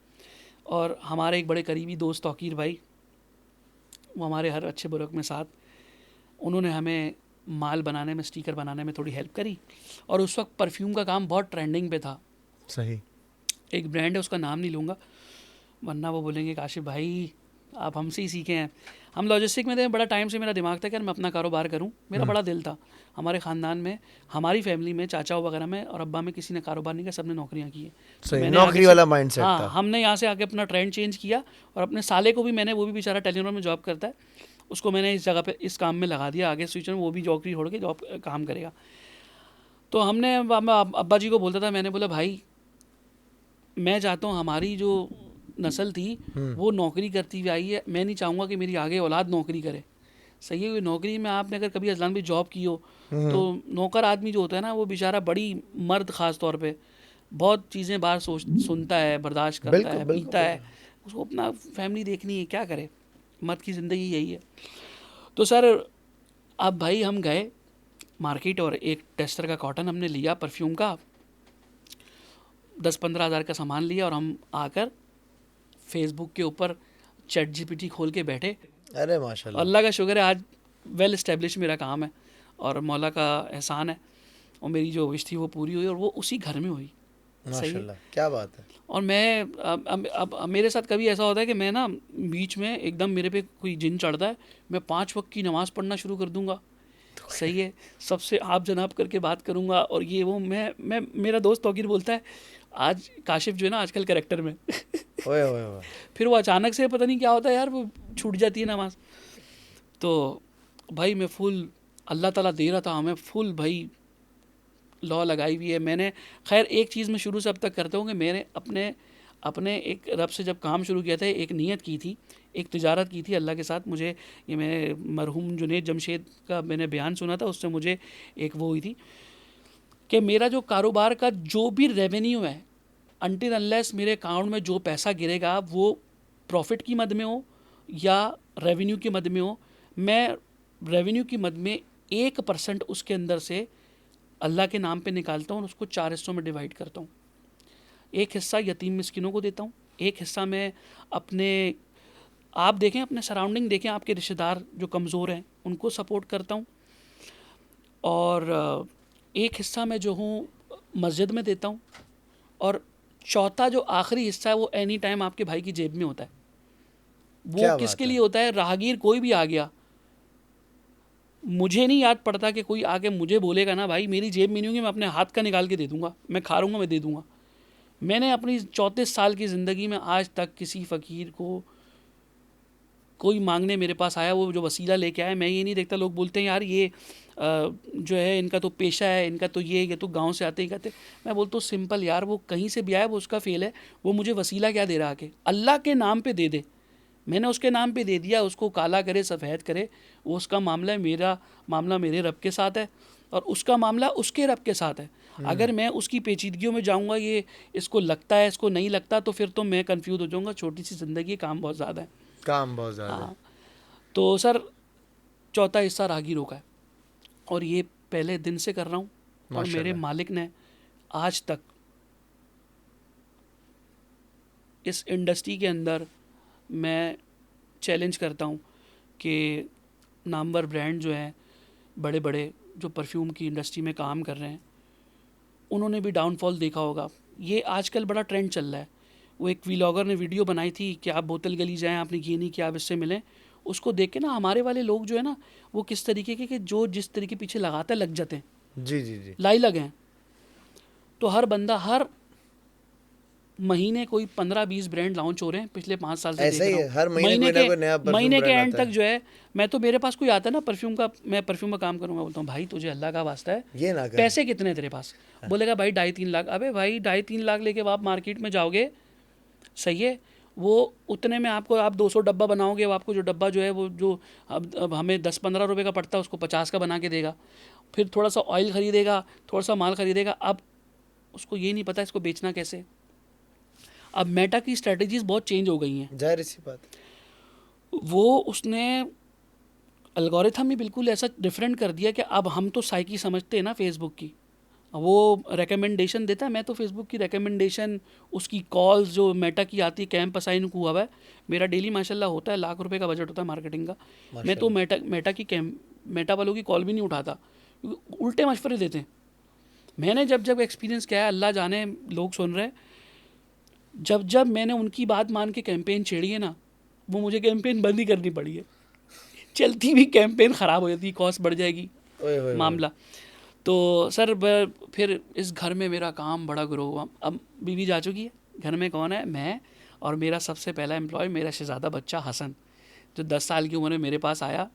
और हमारे एक बड़े करीबी दोस्त तौकीर भाई, वो हमारे हर अच्छे बुरे में साथ, उन्होंने हमें माल बनाने में, स्टिकर बनाने में थोड़ी हेल्प करी। और उस वक्त परफ्यूम का काम बहुत ट्रेंडिंग पे था। सही। एक ब्रांड है, उसका नाम नहीं लूँगा वरना वो बोलेंगे काशिफ भाई आप हमसे ही सीखे हैं। हम लॉजिस्टिक में थे, बड़ा टाइम से मेरा दिमाग था कि यार मैं अपना कारोबार करूं, मेरा बड़ा दिल था। हमारे ख़ानदान में, हमारी फैमिली में, चाचा वगैरह में और अब्बा में किसी ने कारोबार नहीं किया, सब ने नौकरियां की है। सही, मैंने नौकरी आगे वाला से, माइंडसेट हाँ, था। हमने यहाँ से आके अपना ट्रेंड चेंज किया और अपने साले को भी मैंने, वो भी बेचारा टेलीनॉर में जॉब करता है, उसको मैंने इस जगह पे इस काम में लगा दिया। आगे फ्यूचर में वो भी नौकरी छोड़ के जॉब काम करेगा। तो हमने, अब्बा जी को बोलता था, मैंने बोला भाई मैं चाहता हूँ हमारी जो नस्ल थी वो नौकरी करती हुई आई है, मैं नहीं चाहूँगा कि मेरी आगे औलाद नौकरी करे। सही है, नौकरी में आपने अगर कभी अजलान भी जॉब की हो तो नौकर आदमी जो होता है ना, वो बेचारा, बड़ी मर्द ख़ास तौर पे बहुत चीज़ें बाहर सुनता है, बर्दाश्त करता बिल्कुल है, बिल्कुल पीता है, बिल्कुल। उसको अपना फैमिली देखनी है, क्या करे, मर्द की ज़िंदगी यही है। तो सर अब भाई हम गए मार्केट और एक टेस्टर का कॉटन हमने लिया परफ्यूम का, 10-15 हज़ार का सामान लिया और हम आकर फेसबुक के ऊपर चैट जीपीटी खोल के बैठे। अरे माशाल्लाह। अल्लाह का शुक्र है आज वेल इस्टेब्लिश मेरा काम है और मौला का एहसान है, और मेरी जो विश थी वो पूरी हुई और वो उसी घर में हुई। सही है। माशाल्लाह, क्या बात है। और मैं अब मेरे साथ कभी ऐसा होता है कि मैं ना बीच में एकदम मेरे पे कोई जिन चढ़ता है, मैं 5 वक्त की नमाज़ पढ़ना शुरू कर दूंगा। सही है, सबसे आप जनाब करके बात करूंगा और ये वो, मैं मेरा दोस्त तौकीर बोलता है आज काशिफ जो है ना आजकल कैरेक्टर में ओए ओए ओए। फिर वो अचानक से पता नहीं क्या होता है यार, वो छूट जाती है नमाज। तो भाई मैं फुल, अल्लाह ताला दे रहा था हमें फुल भाई लॉ लगाई हुई है मैंने। खैर एक चीज़ मैं शुरू से अब तक करता हूँ कि मैंने अपने एक रब से जब काम शुरू किया था, एक नीयत की थी, एक तिजारत की थी अल्लाह के साथ। मुझे ये, मैंने मरहूम जुनेद जमशेद का मैंने बयान सुना था, उससे मुझे एक वो हुई थी कि मेरा जो कारोबार का जो भी रेवेन्यू है, अनटिल अनलेस मेरे अकाउंट में जो पैसा गिरेगा वो प्रॉफिट की मद में हो या रेवेन्यू की मद में हो, मैं रेवेन्यू की मद में 1% उसके अंदर से अल्लाह के नाम पे निकालता हूँ और उसको 4 हिस्सों में डिवाइड करता हूँ। एक हिस्सा यतीम मिस्किनों को देता हूँ, एक हिस्सा मैं अपने, आप देखें अपने सराउंडिंग देखें, आपके रिश्तेदार जो कमज़ोर हैं उनको सपोर्ट करता हूँ, और एक हिस्सा मैं जो हूँ मस्जिद में देता हूँ, और चौथा जो आखिरी हिस्सा है वो एनी टाइम आपके भाई की जेब में होता है। वो किसके लिए होता है? राहगीर कोई भी आ गया, मुझे नहीं याद पड़ता कि कोई आके मुझे बोलेगा ना भाई मेरी जेब में नहीं होगी, मैं अपने हाथ का निकाल के दे दूंगा, मैं खा लूँगा, मैं दे दूंगा। मैंने अपनी 34 साल की ज़िंदगी में आज तक किसी फ़कीर को, कोई मांगने मेरे पास आया, वो जो वसीला लेके आया, मैं ये नहीं देखता। लोग बोलते हैं यार ये जो है इनका तो पेशा है, इनका तो ये तो गांव से आते ही कहते। मैं बोलता हूँ सिंपल यार, वो कहीं से भी आया वो उसका फ़ेल है, वो मुझे वसीला क्या दे रहा आके, अल्लाह के नाम पे दे दे, मैंने उसके नाम पे दे दिया, उसको काला करे सफ़ेद करे वो उसका मामला है, मेरा मामला मेरे रब के साथ है और उसका मामला उसके रब के साथ है। अगर मैं उसकी पेचीदगियों में जाऊँगा, ये इसको लगता है इसको नहीं लगता, तो फिर तो मैं कंफ्यूज हो जाऊँगा। छोटी सी ज़िंदगी, काम बहुत ज़्यादा है, काम बहुत ज़्यादा है। हाँ। तो सर चौथा हिस्सा राहगीरों का है और ये पहले दिन से कर रहा हूँ, और मेरे मालिक ने आज तक इस इंडस्ट्री के अंदर, मैं चैलेंज करता हूँ कि नामवर ब्रांड जो हैं, बड़े बड़े जो परफ्यूम की इंडस्ट्री में काम कर रहे हैं, उन्होंने भी डाउनफॉल देखा होगा। ये आजकल बड़ा ट्रेंड चल रहा है। वो एक व्लॉगर ने वीडियो बनाई थी कि आप बोतल गली जाएं, आपने ये नहीं किया, आप इससे मिलें। उसको देख के ना हमारे वाले लोग जो है ना, वो किस तरीके के, कि जो जिस तरीके पीछे लगाते लग जाते हैं, जी जी जी, लाई लगे हैं। तो हर बंदा हर महीने कोई 15-20 ब्रांड लॉन्च हो रहे हैं पिछले 5 साल से ऐसा देख ही रहा है, हूँ। हर महीने कोई ना कोई नया परफ्यूम महीने के ब्रांड एंड आता तक है। जो है, मैं तो, मेरे पास कोई आता है ना परफ्यूम का, मैं परफ्यूम का काम करूँगा, बोलता हूँ भाई तुझे अल्लाह का वास्ता है ये ना कर। पैसे कितने तेरे पास? बोलेगा भाई 2.5-3 लाख। अबे भाई 2.5-3 लाख लेके आप मार्केट में जाओगे, सही है, वो उतने में आपको, आप 200 डब्बा बनाओगे, वो आपको जो डब्बा जो है वो जो अब हमें 10-15 रुपये का पड़ता है उसको 50 का बना के देगा। फिर थोड़ा सा ऑयल ख़रीदेगा, थोड़ा सा माल ख़रीदेगा, अब उसको ये नहीं पता इसको बेचना कैसे। अब मेटा की स्ट्रेटजीज बहुत चेंज हो गई हैं। जाहिर सी बात है। वो उसने एल्गोरिथम ही बिल्कुल ऐसा डिफरेंट कर दिया कि अब हम तो साइकी समझते हैं ना फेसबुक की, वो रिकमेंडेशन देता है, मैं तो फेसबुक की रिकमेंडेशन, उसकी कॉल्स जो मेटा की आती है, कैंप असाइन हुआ हुआ है, मेरा डेली माशाल्लाह होता है, ₹1,00,000 का बजट होता है मार्केटिंग का। मैं तो मेटा वालों की कॉल भी नहीं उठाता, क्योंकि उल्टे मशवरे देते हैं। मैंने जब जब एक्सपीरियंस किया है, अल्लाह जाने लोग सुन रहे हैं, जब जब मैंने उनकी बात मान के कैंपेन छेड़ी है ना, वो मुझे कैंपेन बंद ही करनी पड़ी है। चलती भी कैंपेन ख़राब हो जाती, कॉस्ट बढ़ जाएगी, ओए होए होए। मामला। तो सर फिर इस घर में मेरा काम बड़ा ग्रो हुआ। अब बीवी जा चुकी है, घर में कौन है, मैं और मेरा सबसे पहला एम्प्लॉय, मेरा शहज़ादा बच्चा हसन, जो 10 साल की उम्र में मेरे पास आया।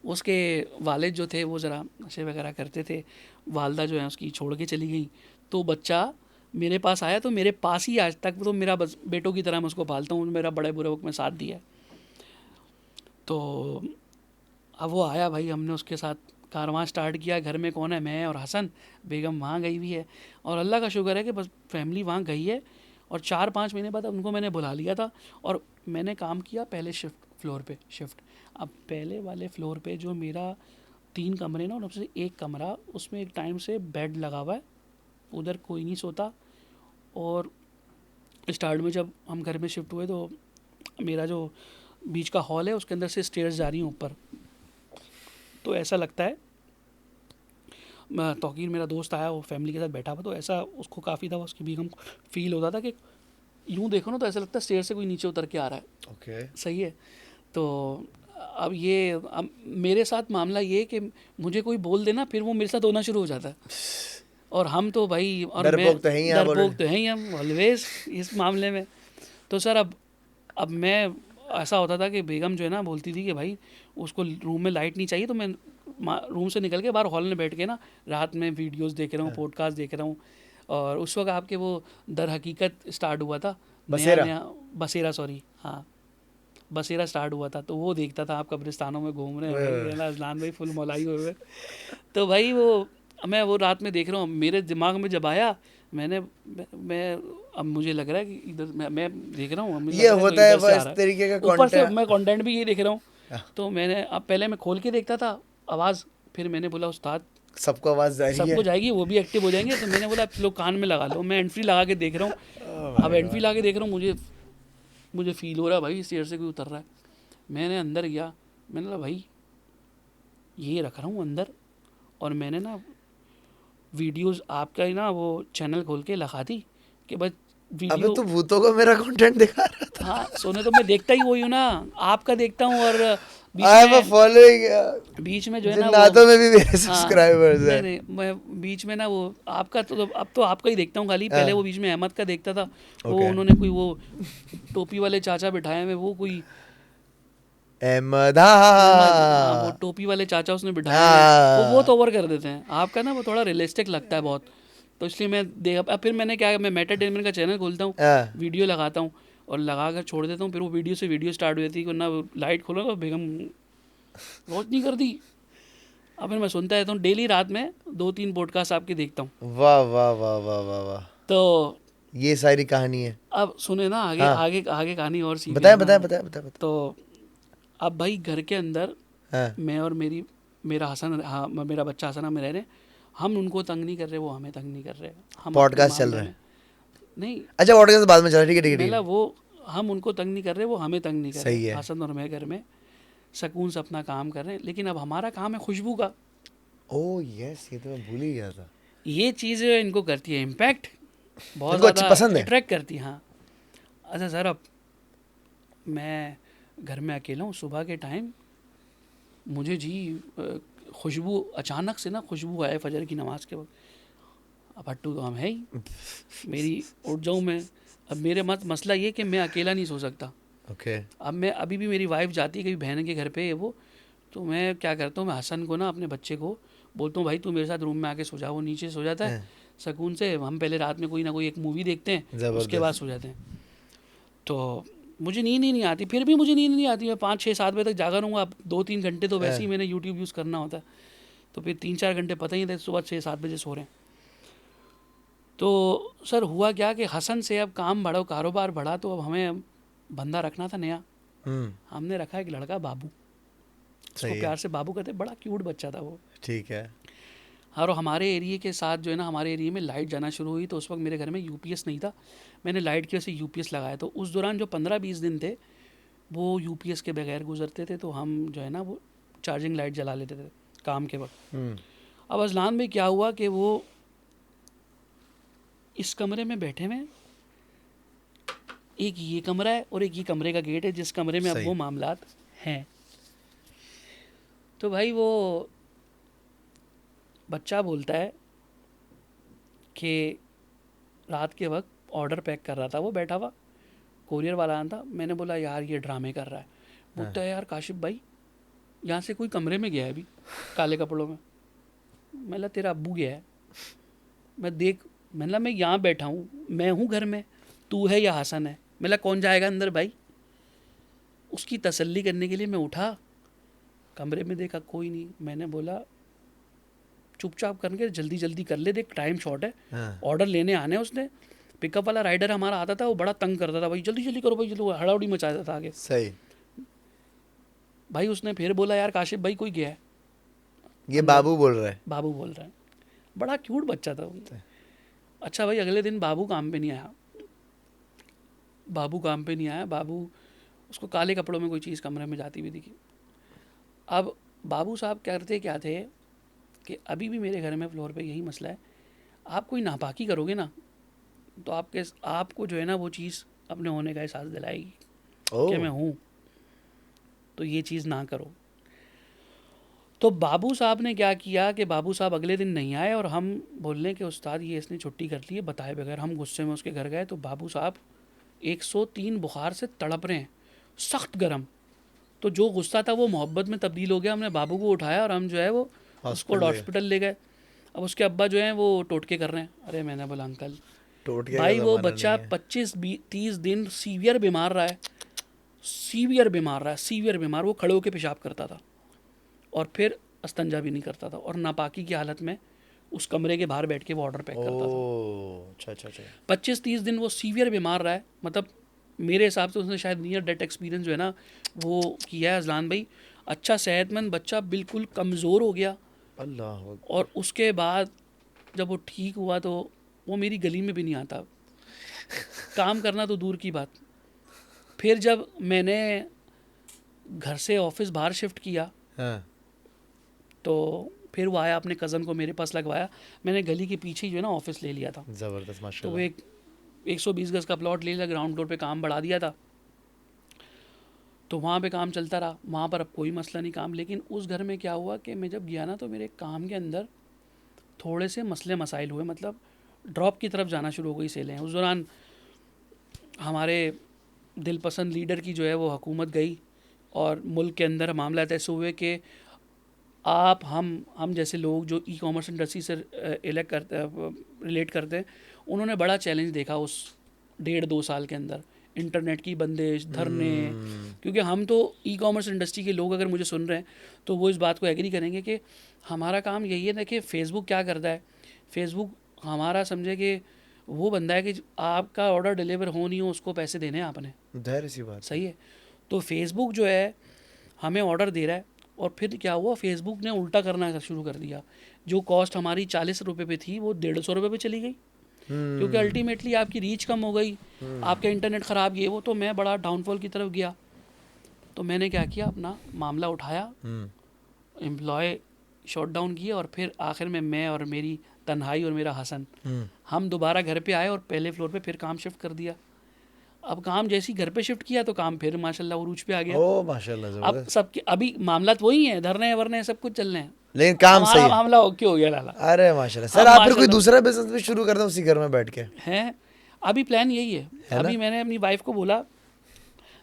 उसके वालिद जो थे वो ज़रा नशे वगैरह करते थे, वालदा जो है उसकी छोड़ के चली गई, तो बच्चा मेरे पास आया, तो मेरे पास ही आज तक, तो मेरा बस बेटों की तरह मैं उसको पालता हूँ, मेरा बड़े बुरे वक्त में साथ दिया। तो अब वो आया भाई, हमने उसके साथ कारवां स्टार्ट किया। घर में कौन है, मैं और हसन, बेगम वहाँ गई हुई है, और अल्लाह का शुक्र है कि बस फैमिली वहाँ गई है। और 4-5 महीने बाद उनको मैंने बुला लिया था, और मैंने काम किया पहले फ्लोर पे शिफ्ट। अब पहले वाले फ्लोर पे जो मेरा 3 कमरे ना, उनमें से एक कमरा, उसमें एक टाइम से बेड लगा हुआ है, उधर कोई नहीं सोता। और स्टार्ट में जब हम घर में शिफ्ट हुए, तो मेरा जो बीच का हॉल है उसके अंदर से स्टेयर्स जा रही हैं ऊपर, तो ऐसा लगता है, तौकीर मेरा दोस्त आया, वो फैमिली के साथ बैठा हुआ, तो ऐसा उसको काफ़ी दफ़ा उसकी बीगम को फील होता था कि यूँ देखो ना तो ऐसा लगता है स्टेयर से कोई नीचे उतर के आ रहा है। ओके। सही है। तो अब मेरे साथ मामला ये है कि मुझे कोई बोल देना, फिर वो मेरे साथ होना शुरू हो जाता है। और हम तो भाई, और मैं डरपोक तो है ही आप डरपोक ऑलरेडी। तो है ही हम ऑलवेज इस मामले में। तो सर अब मैं, ऐसा होता था कि बेगम जो है ना बोलती थी कि भाई उसको रूम में लाइट नहीं चाहिए, तो मैं रूम से निकल के बाहर हॉल में बैठ के ना रात में वीडियोस देख रहा हूँ, पॉडकास्ट देख रहा हूँ। और उस वक्त आपके वो दर हकीकत स्टार्ट हुआ था, नया बसेरा। नया बसेरा, सॉरी हाँ, बसेरा स्टार्ट हुआ था, तो वो देखता था, आप कब्रिस्तानों में घूम रहे हैं ओए भाई, होए। है ना, अजलान भाई फुल मौलाई हुए हुए। तो भाई मैं वो रात में देख रहा हूँ, मेरे दिमाग में जब आया, मैं अब मुझे लग रहा है कि इधर मैं देख रहा हूँ, मुझे लग ये रहा है कोई होता है इधर से आ बस रहा है, तरीके का ऊपर से कंटेंट। मैं कंटेंट भी ये देख रहा हूँ। तो मैंने, अब पहले मैं खोल के देखता था आवाज़, फिर मैंने बोला उस्ताद सबको आवाज जा रही है। सबको जाएगी, वो भी एक्टिव हो जाएंगे, तो मैंने बोला आप लोग कान में लगा लो। मैं एंट्री लगा के देख रहा हूँ, ओह अब माय एंट्री गॉड। लगा के देख रहा हूँ, मुझे फील हो रहा है भाई स्टेयर से कोई उतर रहा है। मैंने अंदर गया, मैंने कहा भाई ये रख रहा हूँ अंदर, और मैंने ना वीडियोस आपका ही ना वो चैनल खोल के लगा दी कि बस अबे वीडियो। तू भूतों को मेरा कंटेंट दिखा रहा था। हाँ सोने तो मैं देखता ही वही हूँ ना, आपका देखता हूँ, और बीच आई एम में फॉलोइंग। बीच में जो है ना वो, जिन्नातों में भी मेरे हाँ सब्सक्राइबर्स नहीं हैं। नहीं, मैं बीच में ना वो आपका तो अब तो आपका ही देखता हूँ खाली, पहले वो हाँ, बीच में अहमद का देखता था। वो ओके। उन्होंने कोई वो टोपी वाले चाचा बिठाए हुए, वो कोई अहमद, अहमद, हाँ वो हाँ। टोपी वाले चाचा उसने बिठाए हुए हैं, वो बहुत हाँ। ओवर कर देते हैं। आपका ना वो थोड़ा रियलिस्टिक लगता है बहुत, तो इसलिए मैं देख, अब फिर मैंने क्या, मैं मेटाटेनमेंट का चैनल खोलता हूँ, हाँ। वीडियो लगाता हूँ और लगा कर छोड़ देता हूँ, फिर वो वीडियो से वीडियो स्टार्ट हो जाती है, वरना लाइट खोलो तो बेगम रोशनी कर दी। अब फिर मैं सुनता रहता हूँ डेली, रात में 2-3 पॉडकास्ट आपके देखता हूँ। वाह वाह वाह वाह वाह वाह। तो ये सारी कहानी है। अब सुने ना, आगे हाँ, आगे आगे कहानी और सीरियस बताएं ना। बताएं बताएं बताएं बताएं। तो अब भाई घर के अंदर हाँ, मैं और मेरा हसन, हाँ मेरा बच्चा हसन, हम रह रहे हैं, हम उनको तंग नहीं कर रहे, वो हमें तंग नहीं कर रहे, हम अपने पॉडकास्ट चल मामले रहा है। में नहीं, अच्छा, पॉडकास्ट बाद में चल रहा है, ठीक है ठीक है ठीक मेला है। वो, हम उनको तंग नहीं कर रहे, वो हमें तंग नहीं कर रहे, सही है। हसन और मैं घर में सुकून से अपना काम कर रहे हैं। लेकिन अब हमारा काम है खुशबू का, ओह यस, ये तो मैं भूल ही गया था। ये चीज़ इनको करती है इम्पैक्ट, बहुत इनको अच्छी ज़्यादा पसंद है। अट्रैक्ट करती है। हाँ अच्छा सर, अब मैं घर में अकेला हूँ, सुबह के टाइम मुझे जी खुशबू, अचानक से ना खुशबू आए फजर की नमाज के वक्त। अब हट्टू तो हम है ही, मेरी उठ जाऊँ मैं। अब मेरे मसला ये कि मैं अकेला नहीं सो सकता। ओके। अब मैं अभी भी, मेरी वाइफ जाती है कभी बहन के घर पे वो, तो मैं क्या करता हूँ, मैं हसन को ना, अपने बच्चे को बोलता हूँ भाई तू मेरे साथ रूम में आके सो जा। वो नीचे सो जाता है हाँ, सुकून से, हम पहले रात में कोई ना कोई एक मूवी देखते हैं, उसके बाद जबरदस्त। सो जाते हैं। तो मुझे नींद ही नहीं आती, फिर भी मुझे नींद नहीं आती, मैं 5-6-7 बजे तक जागा रहूँगा। अब 2-3 घंटे तो वैसे ही हाँ, मैंने यूट्यूब यूज़ करना होता है, तो फिर 3-4 घंटे पता ही नहीं था, सुबह 6-7 बजे सो रहे हैं। तो सर हुआ क्या कि हसन से अब काम बढ़ा, कारोबार बढ़ा, तो अब हमें बंदा रखना था नया। हमने रखा एक लड़का बाबू, उसको सही है। प्यार से बाबू कहते, बड़ा क्यूट बच्चा था वो। ठीक है। और हमारे एरिया के साथ जो है ना, हमारे एरिया में लाइट जाना शुरू हुई, तो उस वक्त मेरे घर में यूपीएस नहीं था, मैंने लाइट की वजह से यूपीएस लगाया। तो उस दौरान जो 15-20 दिन थे वो यूपीएस के बगैर गुजरते थे, तो हम जो है ना वो चार्जिंग लाइट जला लेते थे काम के वक्त। अब अजलान में क्या हुआ कि वो इस कमरे में बैठे हुए हैं, एक ये कमरा है और एक ये कमरे का गेट है जिस कमरे में अब सही। वो मामलात हैं। तो भाई वो बच्चा बोलता है कि रात के वक्त ऑर्डर पैक कर रहा था, वो बैठा हुआ, कोरियर वाला आना था। मैंने बोला यार ये ड्रामे कर रहा है। बोलता है यार काशिफ भाई यहाँ से कोई कमरे में गया है अभी काले कपड़ों में। मैं बोला तेरा अब्बू गया है। मैंने मैं यहाँ बैठा हूँ, मैं हूँ घर में, तू है या हसन है। मैं बोला कौन जाएगा अंदर भाई। उसकी तसल्ली करने के लिए मैं उठा, कमरे में देखा कोई नहीं। मैंने बोला चुपचाप करके जल्दी जल्दी कर ले, देख टाइम शॉर्ट है, ऑर्डर लेने आने उसने। पिकअप वाला राइडर हमारा आता था, वो बड़ा तंग करता था, भाई जल्दी जल्दी करो भाई, जल्दी, हड़ाउड़ी मचा देता था आगे। सही। भाई उसने फिर बोला यार काशिफ भाई कोई गया है। ये बाबू बोल रहा है। बाबू बोल रहा है, बड़ा क्यूट बच्चा था। अच्छा भाई अगले दिन बाबू काम पे नहीं आया, बाबू उसको काले कपड़ों में कोई चीज़ कमरे में जाती हुई दिखी। अब बाबू साहब करते क्या थे कि अभी भी मेरे घर में फ्लोर पे यही मसला है, आप कोई नापाकी करोगे ना तो आपको जो है ना वो चीज़ अपने होने का एहसास दिलाएगी कि मैं हूँ, तो ये चीज़ ना करो। तो बाबू साहब ने क्या किया कि बाबू साहब अगले दिन नहीं आए और हम बोलने के उस्ताद ये इसने छुट्टी कर ली है बताए बगैर। हम गुस्से में उसके घर गए तो बाबू साहब 103 बुखार से तड़प रहे हैं, सख्त गर्म। तो जो गुस्सा था वो मोहब्बत में तब्दील हो गया। हमने बाबू को उठाया और हम जो है वो उसको हॉस्पिटल ले गए। अब उसके अब्बा जो हैं वो टोटके कर रहे हैं। अरे मैंने बोला अंकल भाई वो बच्चा 25-30 दिन सीवियर बीमार रहा है, सीवियर बीमार। वो खड़े होकर पेशाब करता था और फिर अस्तंजा भी नहीं करता था और नापाकी की हालत में उस कमरे के बाहर बैठ के वो ऑर्डर पैक करता था। अच्छा। 25-30 दिन वो सीवियर बीमार रहा है। मतलब मेरे हिसाब से उसने शायद नियर डेथ एक्सपीरियंस जो है ना वो किया है अजलान भाई। अच्छा सेहतमंद बच्चा बिल्कुल कमज़ोर हो गया। अल्लाह। और उसके बाद जब वो ठीक हुआ तो वो मेरी गली में भी नहीं आता, काम करना तो दूर की बात। फिर जब मैंने घर से ऑफिस बाहर शिफ्ट किया तो फिर वो आया, अपने कज़न को मेरे पास लगवाया। मैंने गली के पीछे ही जो है ना ऑफिस ले लिया था। ज़बरदस्त तो माशाल्लाह। वो एक 120 गज़ का प्लॉट ले लिया, ग्राउंड फ्लोर पे काम बढ़ा दिया था। तो वहाँ पे काम चलता रहा, वहाँ पर अब कोई मसला नहीं काम। लेकिन उस घर में क्या हुआ कि मैं जब गया ना तो मेरे काम के अंदर थोड़े से मसले मसाइल हुए, मतलब ड्रॉप की तरफ जाना शुरू हो गई सेलें। उस दौरान हमारे दिलपसंद लीडर की जो है वो हुकूमत गई और मुल्क के अंदर मामला ऐसे हुए कि आप हम जैसे लोग जो ई कॉमर्स इंडस्ट्री से रिलेट करते हैं, उन्होंने बड़ा चैलेंज देखा उस 1.5-2 साल के अंदर। इंटरनेट की बंदिश, धरने, क्योंकि हम तो ई कॉमर्स इंडस्ट्री के लोग अगर मुझे सुन रहे हैं तो वो इस बात को एग्री करेंगे कि हमारा काम यही है। देखिए फेसबुक क्या करता है, फेसबुक हमारा समझे कि वो बंदा है कि आपका ऑर्डर डिलीवर हो नहीं हो उसको पैसे देने हैं आपने, जाहिर सी बात। सही है। तो फेसबुक जो है हमें ऑर्डर दे रहा है और फिर क्या हुआ, फेसबुक ने उल्टा करना शुरू कर दिया। जो कॉस्ट हमारी 40 रुपये पे थी वो 150 रुपये पे चली गई, क्योंकि अल्टीमेटली आपकी रीच कम हो गई, आपका इंटरनेट ख़राब, ये वो। तो मैं बड़ा डाउनफॉल की तरफ गया। तो मैंने क्या किया, अपना मामला उठाया, एम्प्लॉय शॉट डाउन किए और फिर आखिर में मैं और मेरी तन्हाई और मेरा हसन हम दोबारा घर पे आए और पहले फ्लोर पे फिर काम शिफ्ट कर दिया। अब काम जैसे ही घर पे शिफ्ट किया तो काम फिर माशाल्लाह उरूज पे आ गया। ओ माशाल्लाह। अब सबके अभी मामला तो वही है, धरने वरने सब कुछ चल रहे हैं, लेकिन काम सही है। मामला ओके हो गया लाला। अरे माशाल्लाह सर, आप फिर कोई दूसरा बिजनेस भी शुरू कर दें उसी घर में बैठ के? हैं अभी प्लान यही है। अभी मैंने अपनी वाइफ को बोला,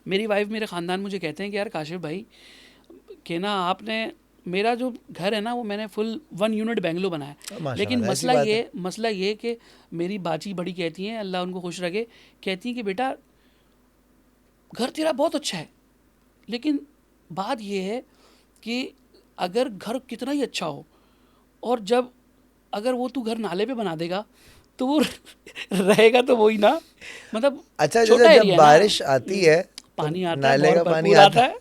मेरी वाइफ मेरे ख़ानदान मुझे कहते हैं कि यार काशिफ भाई कि ना आपने मेरा जो घर है ना वो मैंने फुल 1 यूनिट बेंगलो बनाया। लेकिन मसला ये कि मेरी बाजी बड़ी कहती हैं, अल्लाह उनको खुश रखे, कहती हैं कि बेटा घर तेरा बहुत अच्छा है, लेकिन बात ये है कि अगर घर कितना ही अच्छा हो और जब अगर वो तू घर नाले पे बना देगा तो वो रहेगा तो वही ना, मतलब अच्छा जब बारिश आती है पानी आता नाले है, का बहुत पानी आता है।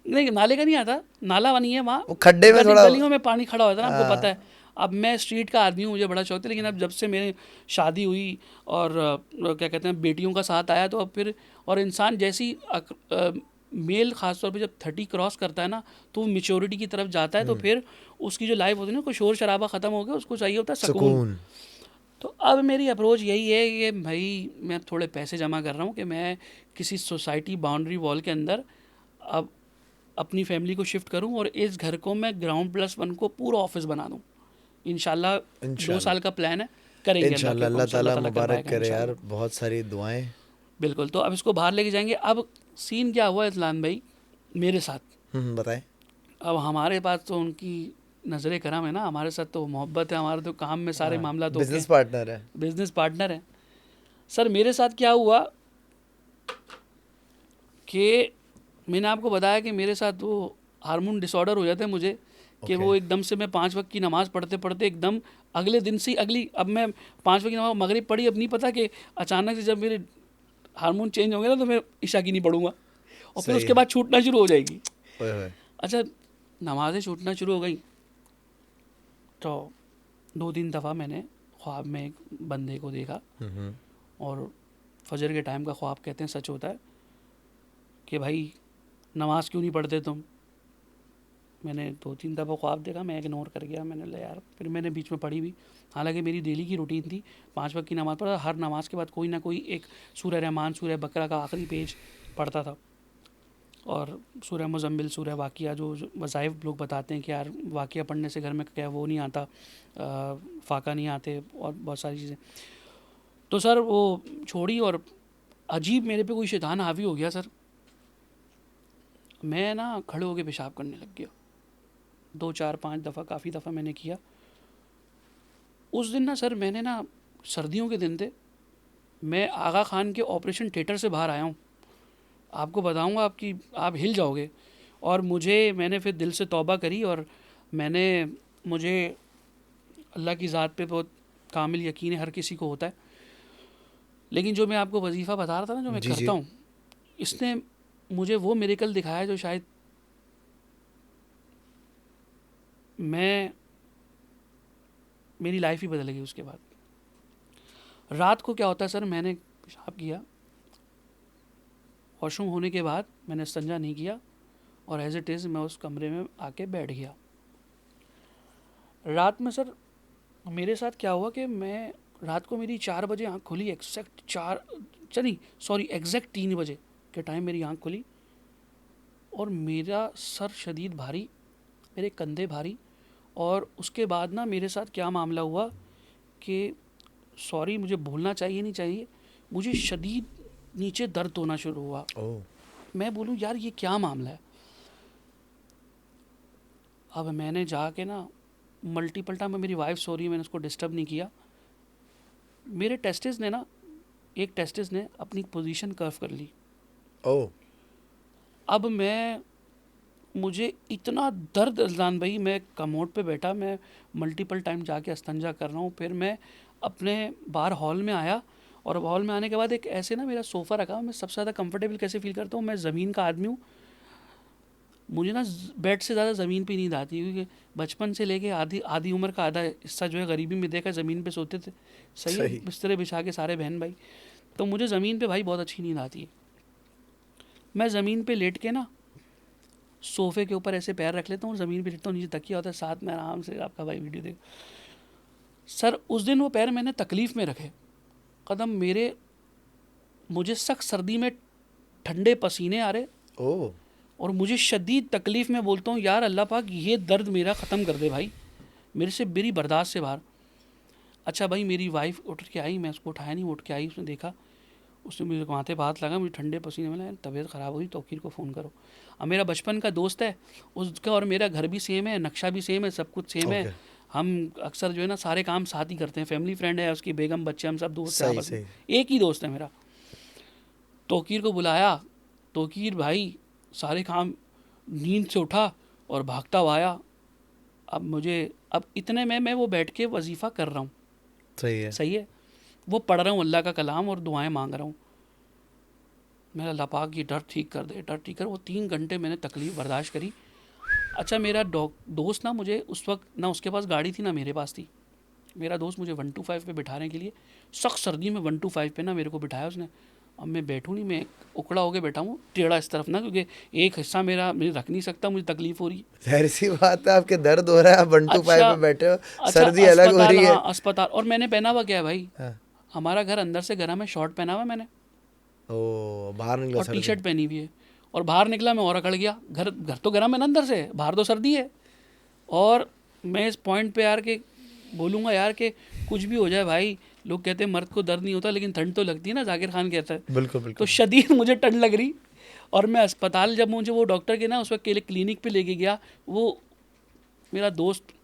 नहीं नाले का नहीं आता, नाला नहीं है वहाँ, वो खड्डे में थोड़ा गलियों में पानी खड़ा होता है ना, आपको पता है। अब मैं स्ट्रीट का आदमी हूँ, मुझे बड़ा शौक था, लेकिन अब जब से मेरी शादी हुई और क्या कहते हैं बेटियों का साथ आया, तो अब फिर और इंसान जैसी मेल ख़ासतौर पे जब 30 क्रॉस करता है ना, तो वो मेच्योरिटी की तरफ जाता है, तो फिर उसकी जो लाइफ होती है ना, कोई शोर शराबा ख़त्म हो गया, उसको चाहिए होता है सुकून। सुकून। तो अब मेरी अप्रोच यही है कि भाई मैं थोड़े पैसे जमा कर रहा हूँ कि मैं किसी सोसाइटी बाउंड्री वॉल के अंदर अब अपनी फैमिली को शिफ्ट करूँ और इस घर को मैं ग्राउंड+1 को पूरा ऑफिस बना दूँ। इंशाल्लाह 2 इंशाल्लाह साल का प्लान है, करेंगे अल्लाह के इंशाल्लाह, हुक्म अल्लाह से, अल्लाह ताला ताला मुबारक करवाएगा करे यार, इंशाल्लाह। बहुत सारी दुआएं। बिल्कुल, तो अब इसको बाहर लेके जाएंगे। अब सीन क्या हुआ इस्लाम भाई मेरे साथ, बताएं। अब हमारे पास तो उनकी नज़र करम है ना, हमारे साथ तो मोहब्बत है, हमारे तो काम में सारे हाँ, मामला होके बिजनेस पार्टनर है। बिजनेस पार्टनर है। सर मेरे साथ क्या हुआ कि मैंने आपको बताया कि मेरे साथ वो हार्मोन डिसऑर्डर हो जाते हैं मुझे, कि ओके। वो एकदम से मैं 5 वक्त की नमाज़ पढ़ते पढ़ते एकदम अगले दिन से ही अगली, अब मैं 5 वक्त की नमाज़ मगरिब पढ़ी, अब नहीं पता कि अचानक से जब मेरे हार्मोन चेंज होंगे ना, तो मैं इशा की नहीं पढ़ूंगा और फिर सही उसके है। बाद छूटना शुरू हो जाएगी। ओए होए। अच्छा, नमाज़ें छूटना शुरू हो गई, तो 2-3 दफ़ा मैंने ख्वाब में एक बंदे को देखा, और फजर के टाइम का ख्वाब कहते हैं सच होता है, कि भाई नमाज़ क्यों नहीं पढ़ते तुम। मैंने 2-3 दफ़ा ख्वाब देखा, मैं इग्नोर कर गया, मैंने ले यार, फिर मैंने बीच में पढ़ी भी। हालांकि मेरी डेली की रूटीन थी 5 वक्त की नमाज़ पढ़ा, हर नमाज के बाद कोई ना कोई एक सूरह रहमान, सूरह बकरा का आखिरी पेज पढ़ता था, और सूरह मुज़म्मिल, सूरह वाक़िया, जो वज़ाइफ लोग बताते हैं कि यार वाक़िया पढ़ने से घर में क्या वो नहीं आता, फाका नहीं आते और बहुत सारी चीज़ें। तो सर वो छोड़ी, और अजीब मेरे पे कोई शैतान हावी हो गया सर। मैं ना खड़े होकर पेशाब करने लग गया, 2-4-5 दफ़ा, काफ़ी दफ़ा मैंने किया। उस दिन ना सर मैंने ना, सर्दियों के दिन थे, मैं आगा खान के ऑपरेशन थिएटर से बाहर आया हूँ, आपको बताऊँगा आपकी आप हिल जाओगे। और मैंने फिर दिल से तौबा करी, और मुझे अल्लाह की ज़ात पे बहुत कामिल यकीन है, हर किसी को होता है, लेकिन जो मैं आपको वजीफ़ा बता रहा था ना, जो मैं जी जी। करता हूँ, इसने मुझे वो मिरेकल दिखाया जो शायद मेरी लाइफ ही बदल गई उसके बाद। रात को क्या होता है सर, मैंने पेशाब किया, वॉशरूम होने के बाद मैंने इस्तिंजा नहीं किया, और एज इट इज़ मैं उस कमरे में आके बैठ गया। रात में सर मेरे साथ क्या हुआ कि मैं रात को मेरी 4 बजे आँख खुली, एग्जैक्ट 3 बजे के टाइम मेरी आँख खुली, और मेरा सर शदीद भारी, मेरे कंधे भारी, और उसके बाद ना मेरे साथ क्या मामला हुआ कि सॉरी मुझे भूलना चाहिए नहीं चाहिए, मुझे शदीद नीचे दर्द होना शुरू हुआ। ओह। मैं बोलूँ यार ये क्या मामला है। अब मैंने जाके ना मल्टीपल टाइम, मेरी वाइफ सो रही है, मैंने उसको डिस्टर्ब नहीं किया, मेरे टेस्टिस ने ना, एक टेस्टिस ने अपनी पोजीशन कर्व कर ली। ओह। अब मुझे इतना दर्द अजलान भाई, मैं कमोड पे बैठा, मैं मल्टीपल टाइम जाके अस्तंजा कर रहा हूँ, फिर मैं अपने बाहर हॉल में आया, और हॉल में आने के बाद एक ऐसे ना मेरा सोफ़ा रखा, मैं सबसे ज़्यादा कंफर्टेबल कैसे फील करता हूँ, मैं ज़मीन का आदमी हूँ, मुझे ना बेड से ज़्यादा ज़मीन पे नींद आती है, क्योंकि बचपन से लेके आधी उम्र का आधा हिस्सा जो है गरीबी में देखा, ज़मीन पे सोते थे, सही है, सही। बिस्तरे बिछा के सारे बहन भाई, तो मुझे ज़मीन पे भाई बहुत अच्छी नींद आती है। मैं ज़मीन पे लेट के ना सोफ़े के ऊपर ऐसे पैर रख लेता हूँ, ज़मीन पे लेटता हूँ, नीचे तकिया होता है, साथ में आराम से आपका भाई वीडियो देख। सर उस दिन वो पैर मैंने तकलीफ़ में रखे, कदम मेरे, मुझे सख्त सर्दी में ठंडे पसीने आ रहे, ओह। और मुझे शदीद तकलीफ़ में बोलता हूँ यार अल्लाह पाक ये दर्द मेरा ख़त्म कर दे भाई, मेरी बर्दाश्त से बाहर। अच्छा भाई मेरी वाइफ उठ के आई, मैं उसको उठाया नहीं, उठ के आई, उसने देखा, उसने मुझे माथे पे हाथ लगा, मुझे ठंडे पसीने में, तबीयत ख़राब हुई, तौकीर को फ़ोन करो। अब मेरा बचपन का दोस्त है, उसका और मेरा घर भी सेम है, नक्शा भी सेम है, सब कुछ सेम है, ओके। हम अक्सर जो है ना सारे काम साथ ही करते हैं, फैमिली फ्रेंड है, उसकी बेगम बच्चे, हम सब दोस्त हैं सही आपस में, सही। एक ही दोस्त है मेरा। तौकीर को बुलाया, तौकीर भाई सारे काम, नींद से उठा और भागता हुआ आया। अब इतने में मैं वो बैठ के वजीफ़ा कर रहा हूँ, सही है। सही है, वो पढ़ रहा हूँ अल्लाह का कलाम और दुआएं मांग रहा हूँ, मेरा अल्लाह पाक ये डर ठीक कर दे, डर ठीक कर। वो 3 घंटे मैंने तकलीफ़ बर्दाश्त करी। अच्छा मेरा दोस्त ना मुझे उस वक्त ना उसके पास गाड़ी थी ना मेरे पास थी। मेरा दोस्त मुझे 125 पे बिठाने के लिए सख्त सर्दी में 125 पे ना मेरे को बिठाया उसने। अब मैं बैठूँ नहीं, मैं उकड़ा होके बैठा हूँ टेढ़ा इस तरफ ना, क्योंकि एक हिस्सा मेरा मैं रख नहीं सकता, मुझे तकलीफ़ हो रही है। जाहिर सी बात है, आपके दर्द हो रहा है, आप 125 अच्छा पे बैठे हो, अच्छा सर्दी अलग हो अस्पताल, रही है। हाँ अस्पताल, और मैंने पहना हुआ क्या है भाई, हाँ। हमारा घर अंदर से गर्म है, शॉर्ट पहना हुआ है मैंने ओ, बाहर निकला और टी सर्दी। शर्ट पहनी हुई है, और बाहर निकला मैं और अकड़ गया। घर घर तो गर्म है ना अंदर से, बाहर तो सर्दी है। और मैं इस पॉइंट पे यार के बोलूँगा यार कि कुछ भी हो जाए भाई, लोग कहते हैं मर्द को दर्द नहीं होता लेकिन ठंड तो लगती है ना, जाकिर खान कहता है। बिल्कुल तो बिल्कुल। शदीद मुझे ठंड लग रही, और मैं अस्पताल जब मुझे वो डॉक्टर के ना उस वक्त के लिए क्लिनिक पे लेके गया, वो मेरा दोस्त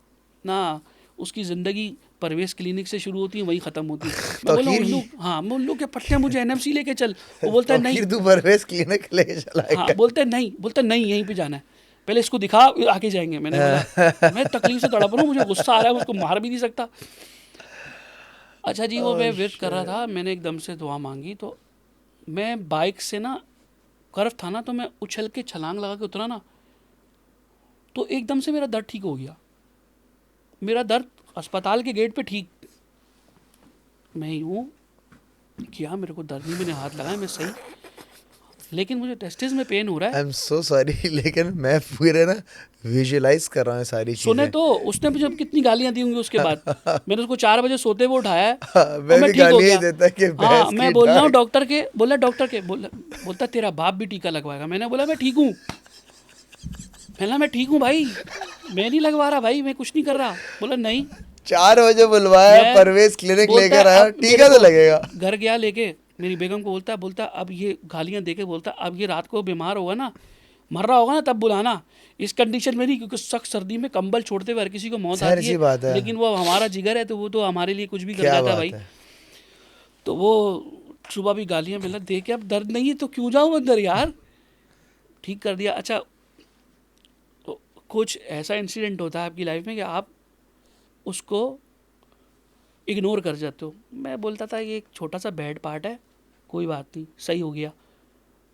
ना, उसकी ज़िंदगी परवेज़ क्लिनिक से शुरू होती है वहीं ख़त्म होती है। मैं बोला तौकीर उल्लू, की। हाँ मैं उल्लू के पट्टे मुझे एनएमसी लेके चल। वो बोलता है नहीं, तौकीर तू परवेज क्लिनिक लेके चला हाँ बोलते नहीं, बोलते नहीं यहीं पे जाना है, पहले इसको दिखा आके जाएंगे। मैंने बोला मैं तकलीफ से तड़प रहा हूँ, मुझे गुस्सा आ रहा है, उसको मार भी नहीं सकता। अच्छा जी, वो मैं वेट कर रहा था, मैंने एकदम से दुआ मांगी, तो मैं बाइक से ना कर्व था ना, तो मैं उछल के छलांग लगा के उतरा ना, तो एकदम से मेरा दर्द ठीक हो गया। मेरा दर्द अस्पताल के गेट पे ठीक, मैं यूँ किया, मेरे को दर्द नहीं, मैंने हाथ लगाया, मैं सही, लेकिन मुझे टेस्टिस में पेन हो रहा है। आई एम सो सॉरी, लेकिन मैं पूरे ना विजुअलाइज कर रहा हूँ सारी सुने चीजें। तो उसने मुझे अब कितनी गालियां दी होंगी उसके बाद। मैंने उसको 4 बजे सोते हुए उठाया है और मैं मैं भी ठीक हो गाली ही गया। देता कि हाँ भैंस मैं की बोल रहा हूँ डांट। डॉक्टर के बोलता तेरा बाप भी टीका लगवाएगा। मैंने बोला मैं ठीक हूँ, मैंने मैं ठीक हूँ भाई, मैं नहीं लगवा रहा भाई, मैं कुछ नहीं कर रहा। बोला नहीं, 4 बजे बुलवाया, मैं परवेज क्लिनिक बोलता है लेकर आया, अब मेरे टीका तो को लगेगा। घर गया लेके, मेरी बेगम को बोलता अब ये गालियाँ दे के बोलता अब ये रात को बीमार होगा ना, मर रहा होगा ना, तब बुलाना। इस कंडीशन में नहीं, क्योंकि सख्त सर्दी में कंबल छोड़ते हुए हर किसी को मौत जाहिर आती सी है, बात है। लेकिन वो हमारा जिगर है तो वो तो हमारे लिए कुछ भी कर क्या जाता है बात भाई। है। तो वो सुबह भी गालियाँ मिला दे के, अब दर्द नहीं है तो क्यों जाऊँ अंदर यार, ठीक कर दिया। अच्छा तो कुछ ऐसा इंसिडेंट होता है आपकी लाइफ में कि आप उसको इग्नोर कर जाते हो। मैं बोलता था ये एक छोटा सा बैड पार्ट है, कोई बात नहीं, सही हो गया।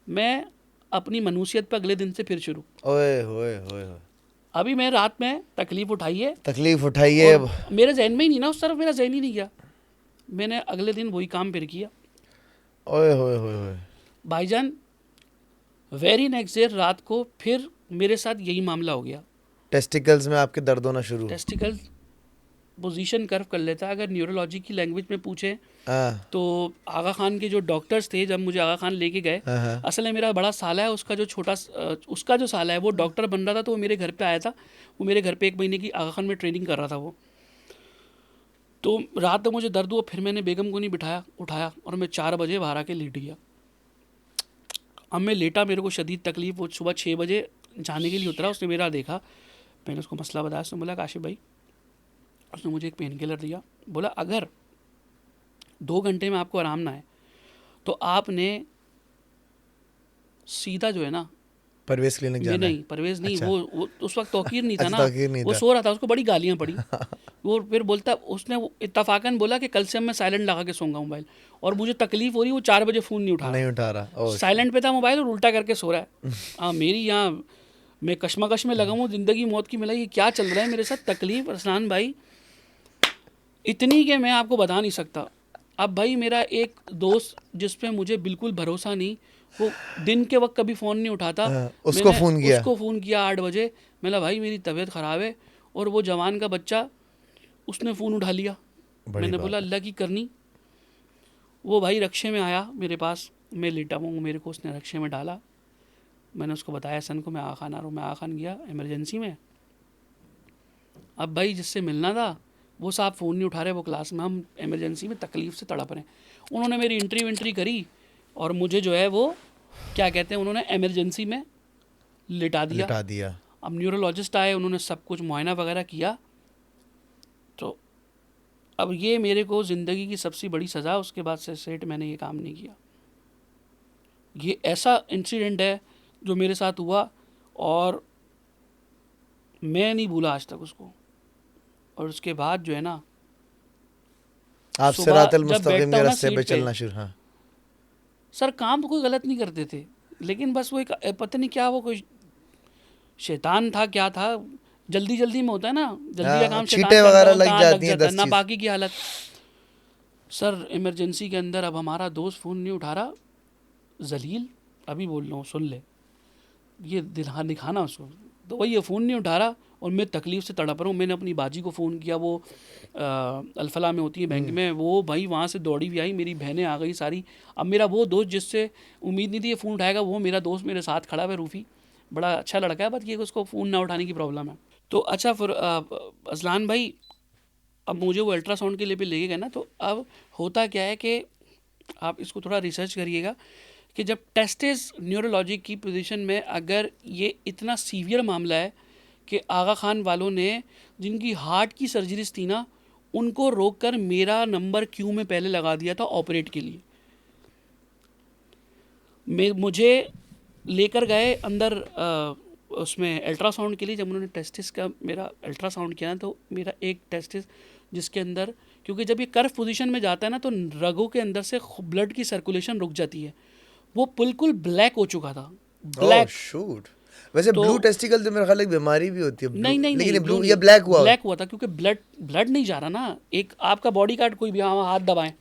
मैं अपनी मनुष्यत पर अगले दिन से फिर शुरू। ओए होए होए होए। अभी मैं रात में तकलीफ उठाई है तकलीफ उठाइए और अब। मेरे जहन में ही नहीं ना, उस तरफ मेरा जहन ही नहीं गया, मैंने अगले दिन वही काम फिर किया। ओए होए होए होए। भाईजान वेरी नेक्स्ट डे रात को फिर मेरे साथ यही मामला हो गया। टेस्टिकल्स में आपके दर्द होना शुरू। टेस्टिकल पोजीशन कर्व कर लेता है, अगर न्यूरोलॉजी की लैंग्वेज में पूछे हाँ तो। आगा खान के जो डॉक्टर्स थे, जब मुझे आगा खान लेके गए, हाँ हाँ। असल में मेरा बड़ा साला है, उसका जो साला है वो डॉक्टर बन रहा था, तो वो मेरे घर पे आया था। वो मेरे घर पे 1 महीने की आगा खान में ट्रेनिंग कर रहा था वो। तो रात में मुझे दर्द हुआ, फिर मैंने बेगम को नहीं बिठाया, उठाया और मैं 4 बजे बाहर आके लेट गया। अब मैं लेटा, मेरे को शदीद तकलीफ, वो सुबह 6 बजे जाने के लिए उतरा, उसने मेरा देखा, मैंने उसको मसला बताया। उसने बोला काशिफ भाई, उसने मुझे एक पेन किलर दिया, बोला अगर 2 घंटे में आपको आराम ना आए तो आपने सीधा जो है ना, परवेज क्लिनिक मैं जाना है। नहीं परवेज़ नहीं, अच्छा। वो उस वक्त तौकीर नहीं था अच्छा, ना, तौकीर नहीं वो था। सो रहा था, उसको बड़ी गालियाँ पड़ी। वो फिर बोलता, उसने इत्तफाकन बोला कि कल से मैं साइलेंट लगा के सोऊंगा मोबाइल, और मुझे तकलीफ हो रही, वो 4 बजे फ़ोन नहीं उठा नहीं रहा, उठा रहा। ओ साइलेंट पे था मोबाइल और उल्टा करके सो रहा है। हाँ मेरी यहाँ मैं कश्मकश में लगा हूँ, ज़िंदगी मौत की मिलाई, ये क्या चल रहा है मेरे साथ। तकलीफ रसलान भाई इतनी कि मैं आपको बता नहीं सकता। अब भाई मेरा एक दोस्त जिस पे मुझे बिल्कुल भरोसा नहीं, वो दिन के वक्त कभी फ़ोन नहीं उठाता, उसको मैंने फोन किया। उसको फ़ोन किया 8 बजे, मैंने भाई मेरी तबीयत ख़राब है, और वो जवान का बच्चा उसने फ़ोन उठा लिया। बड़ी मैंने बात बोला है। अल्लाह की करनी। वो भाई रक्शे में आया मेरे पास, मैं लेटा हूँ, मेरे को उसने रक्शे में डाला। मैंने उसको बताया सन को मैं आगा खान आ रहा हूँ, मैं आगा खान गया इमरजेंसी में। अब भाई जिससे मिलना था वो साहब फ़ोन नहीं उठा रहे, वो क्लास में, हम इमरजेंसी में तकलीफ़ से तड़प रहे हैं। उन्होंने मेरी एंट्री करी और मुझे जो है वो क्या कहते हैं, उन्होंने इमरजेंसी में लिटा दिया। लिटा दिया। अब न्यूरोलॉजिस्ट आए, उन्होंने सब कुछ मुआयना वगैरह किया। तो अब ये मेरे को ज़िंदगी की सबसे बड़ी सज़ा, उसके बाद से सेठ मैंने ये काम नहीं किया। ये ऐसा इंसिडेंट है जो मेरे साथ हुआ और मैं नहीं भूला आज तक उसको। और उसके बाद जो है ना, आप सुबह सिरातल जब मुस्तकीम बैठता के हूँ ना रास्ते पे सीट पे, चलना शुरू। हाँ। सर काम तो कोई गलत नहीं करते थे, लेकिन बस वो एक पता नहीं क्या, वो कोई शैतान था क्या था, जल्दी जल्दी में होता है ना, जल्दी का हाँ, काम शैतान छींटे करता वगैरह है, लग कहाँ लग जाती हैं जाता है 10 ना, चीज। बाकी की हालत। सर इमरजेंसी के अंदर अब हमारा दोस्त फ़ोन नहीं उठा रहा, जलील, अभी बोल रहा हूँ सुन ले, ये दिखाना उसको। तो वही ये फ़ोन नहीं उठा रहा और मैं तकलीफ़ से तड़प रहा हूँ। मैंने अपनी बाजी को फ़ोन किया, वो अल्फला में होती है बैंक में, वो भाई वहाँ से दौड़ी हुई आई, मेरी बहनें आ गई सारी। अब मेरा वो दोस्त जिससे उम्मीद नहीं थी ये फ़ोन उठाएगा, वो मेरा दोस्त मेरे साथ खड़ा है, रूफ़ी, बड़ा अच्छा लड़का है, बट ये उसको फ़ोन ना उठाने की प्रॉब्लम है। तो अच्छा फिर अजलान भाई, अब मुझे वो अल्ट्रासाउंड के लिए भी लेके गए ना, तो अब होता क्या है कि आप इसको थोड़ा रिसर्च करिएगा कि जब टेस्टिस न्यूरोलॉजी की पोजीशन में अगर ये इतना सीवियर मामला है कि आगा खान वालों ने जिनकी हार्ट की सर्जरीज थी ना, उनको रोक कर मेरा नंबर क्यू में पहले लगा दिया था ऑपरेट के लिए। मुझे लेकर गए अंदर उसमें अल्ट्रासाउंड के लिए। जब उन्होंने टेस्टिस का मेरा अल्ट्रासाउंड किया ना, तो मेरा एक टेस्टिस जिसके अंदर, क्योंकि जब ये कर्व पोजीशन में जाता है ना, तो रगों के अंदर से ब्लड की सर्कुलेशन रुक जाती है, वो बिल्कुल ब्लैक हो चुका था, ओह ब्लैक। शूट। वैसे तो ब्लू टेस्टिकल तो मेरे ख्याल एक बीमारी भी होती है, ब्लू, नहीं नहीं लेकिन नहीं, ये ब्लू ब्लू, नहीं, ये ब्लैक हुआ। ब्लैक हुआ था क्योंकि ब्लड ब्लड नहीं जा रहा ना। एक आपका बॉडी कार्ड कोई भी, हाँ हाथ दबाएं,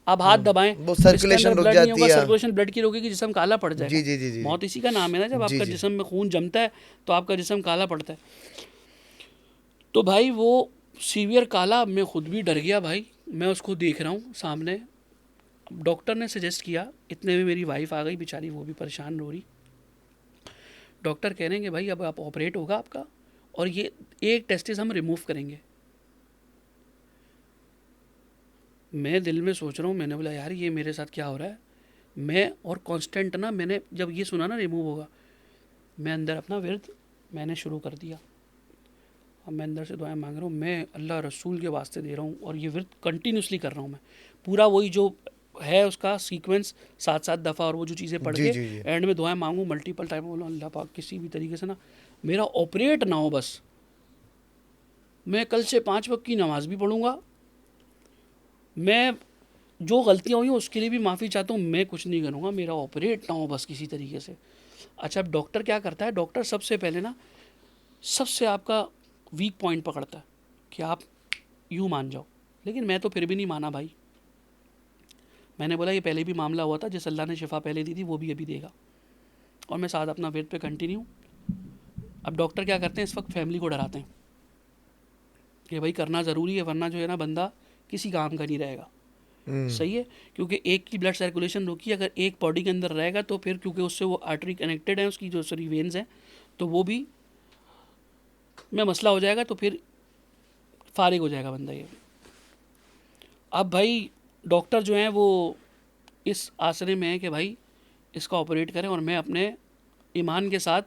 आप हाथ दबाएं, वो जिसके अंदर सर्कुलेशन रुक ब्लड नहीं जाती होगा, है। सर्कुलेशन ब्लड की रोकेगी, जिस्म काला पड़ जी जाएगा। जी जी जी मौत इसी का नाम है ना, जब जी आपका जी। जिस्म में खून जमता है तो आपका जिस्म काला पड़ता है। तो भाई वो सीवियर काला, मैं खुद भी डर गया भाई। मैं उसको देख रहा हूँ सामने। डॉक्टर ने सजेस्ट किया, इतने में मेरी वाइफ आ गई बेचारी, वो भी परेशान रो रही। डॉक्टर कह रहे हैं कि भाई अब आप ऑपरेट होगा आपका, और ये एक टेस्टिस हम रिमूव करेंगे। मैं दिल में सोच रहा हूँ, मैंने बोला यार ये मेरे साथ क्या हो रहा है। मैं और कांस्टेंट ना, मैंने जब ये सुना ना रिमूव होगा, मैं अंदर अपना विर्द मैंने शुरू कर दिया। अब मैं अंदर से दुआएं मांग रहा हूँ, मैं अल्लाह रसूल के वास्ते दे रहा हूँ, और ये विर्द कंटिन्यूसली कर रहा हूँ मैं, पूरा वही जो है उसका सीक्वेंस 7-7 दफ़ा, और वो जो चीज़ें पढ़ जी के जी जी। एंड में दुआएं मांगूँ मल्टीपल टाइम, बोलो अल्लाह पाक किसी भी तरीके से ना मेरा ऑपरेट ना हो बस। मैं कल से 5 वक्त की नमाज भी पढ़ूँगा। मैं जो गलतियाँ हुई उसके लिए भी माफ़ी चाहता हूँ, मैं कुछ नहीं करूँगा, मेरा ऑपरेट ना हो बस किसी तरीके से। अच्छा, अब डॉक्टर क्या करता है, डॉक्टर सबसे पहले ना सबसे आपका वीक पॉइंट पकड़ता है कि आप यूँ मान जाओ। लेकिन मैं तो फिर भी नहीं माना भाई। मैंने बोला ये पहले भी मामला हुआ था, जिस अल्लाह ने शिफा पहले दी थी वो भी अभी देगा, और मैं साथ अपना वेट पे कंटिन्यू। अब डॉक्टर क्या करते हैं, इस वक्त फैमिली को डराते हैं कि भाई करना ज़रूरी है, वरना जो है ना बंदा किसी काम का नहीं रहेगा। सही है, क्योंकि एक की ब्लड सर्कुलेशन रुकी, अगर एक बॉडी के अंदर रहेगा तो फिर क्योंकि उससे वो आर्टरी कनेक्टेड है, उसकी जो सॉरी वेन्स हैं, तो वो भी में मसला हो जाएगा, तो फिर फारिग हो जाएगा बंदा ये। अब भाई डॉक्टर जो हैं वो इस आसरे में है कि भाई इसका ऑपरेट करें, और मैं अपने ईमान के साथ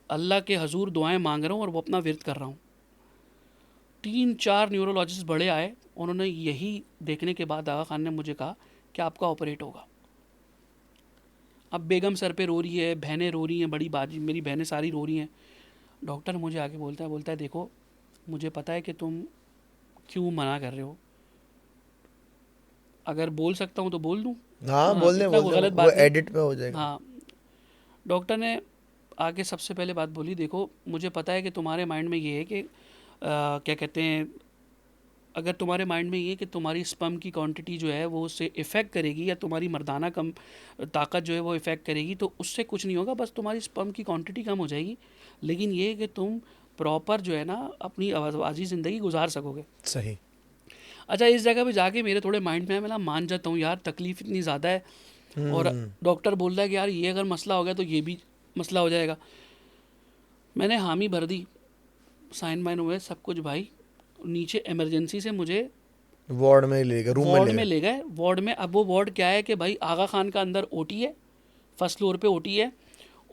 अल्लाह के हजूर दुआएं मांग रहा हूँ और वो अपना विरद कर रहा हूँ। 3-4 न्यूरोलॉजिस्ट बड़े आए, उन्होंने यही देखने के बाद आगा खान ने मुझे कहा कि आपका ऑपरेट होगा। अब बेगम सर पे रो रही है, बहनें रो रही हैं, बड़ी बाजी मेरी बहनें सारी रो रही हैं। डॉक्टर मुझे आके बोलता है देखो मुझे पता है कि तुम क्यों मना कर रहे हो, अगर बोल सकता हूँ तो बोल दूँ। हाँ हाँ, बोल दे इतना बोल कोई दे, गलत वो बात नहीं। एडिट में हो जाएगा। हाँ, डॉक्टर ने आगे सबसे पहले बात बोली, देखो मुझे पता है कि तुम्हारे माइंड में ये है कि क्या कहते हैं, अगर तुम्हारे माइंड में ये है कि तुम्हारी स्पर्म की क्वांटिटी जो है वो उससे इफ़ेक्ट करेगी, या तुम्हारी मर्दाना कम ताकत जो है वो इफ़ेक्ट करेगी, तो उससे कुछ नहीं होगा, बस तुम्हारी स्पर्म की क्वांटिटी कम हो जाएगी। लेकिन ये है कि तुम प्रॉपर जो है ना अपनी आवाज़ी ज़िंदगी गुजार सकोगे। सही। अच्छा, इस जगह पे जाके मेरे थोड़े माइंड में मैं मान जाता हूँ यार, तकलीफ़ इतनी ज़्यादा है, और डॉक्टर बोल रहा है कि यार ये अगर मसला हो गया तो ये भी मसला हो जाएगा। मैंने हामी भर दी, साइन वाइन हुए सब कुछ भाई। नीचे इमरजेंसी से मुझे वार्ड में ले गए, रूम में वार्ड ले में गए। ले गए। वार्ड में, अब वो वार्ड क्या है कि भाई आगा खान का अंदर ओटी है, फर्स्ट फ्लोर पे ओटी है।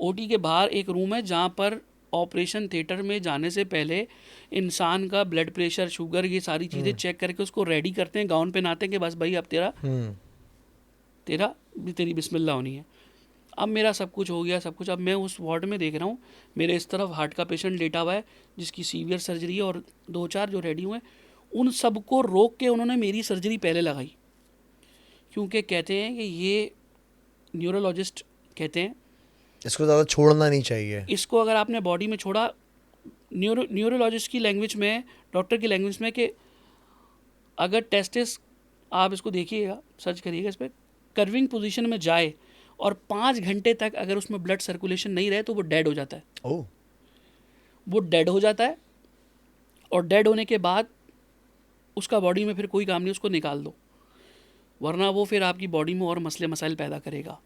ओटी के बाहर एक रूम है जहाँ पर ऑपरेशन थिएटर में जाने से पहले इंसान का ब्लड प्रेशर, शुगर, ये सारी चीज़ें चेक करके उसको रेडी करते हैं, गाउन पहनाते हैं कि बस भाई अब तेरी बिस्मिल्लाह होनी है। अब मेरा सब कुछ हो गया, सब कुछ। अब मैं उस वार्ड में देख रहा हूँ, मेरे इस तरफ हार्ट का पेशेंट लेटा हुआ है जिसकी सीवियर सर्जरी है, और 2-4 जो रेडी हुए हैं, उन सबको रोक के उन्होंने मेरी सर्जरी पहले लगाई। क्योंकि कहते हैं कि ये न्यूरोलॉजिस्ट कहते हैं इसको ज़्यादा छोड़ना नहीं चाहिए। इसको अगर आपने बॉडी में छोड़ा, न्यूरोलॉजिस्ट की लैंग्वेज में, डॉक्टर की लैंग्वेज में, कि अगर टेस्टिस, आप इसको देखिएगा, सर्च करिएगा इस पर, कर्विंग पोजीशन में जाए और 5 घंटे तक अगर उसमें ब्लड सर्कुलेशन नहीं रहे तो वो डेड हो जाता है। ओह, वो डेड हो जाता है, और डेड होने के बाद उसका बॉडी में फिर कोई काम नहीं, उसको निकाल दो, वरना वो फिर आपकी बॉडी में और मसले मसाइल पैदा करेगा।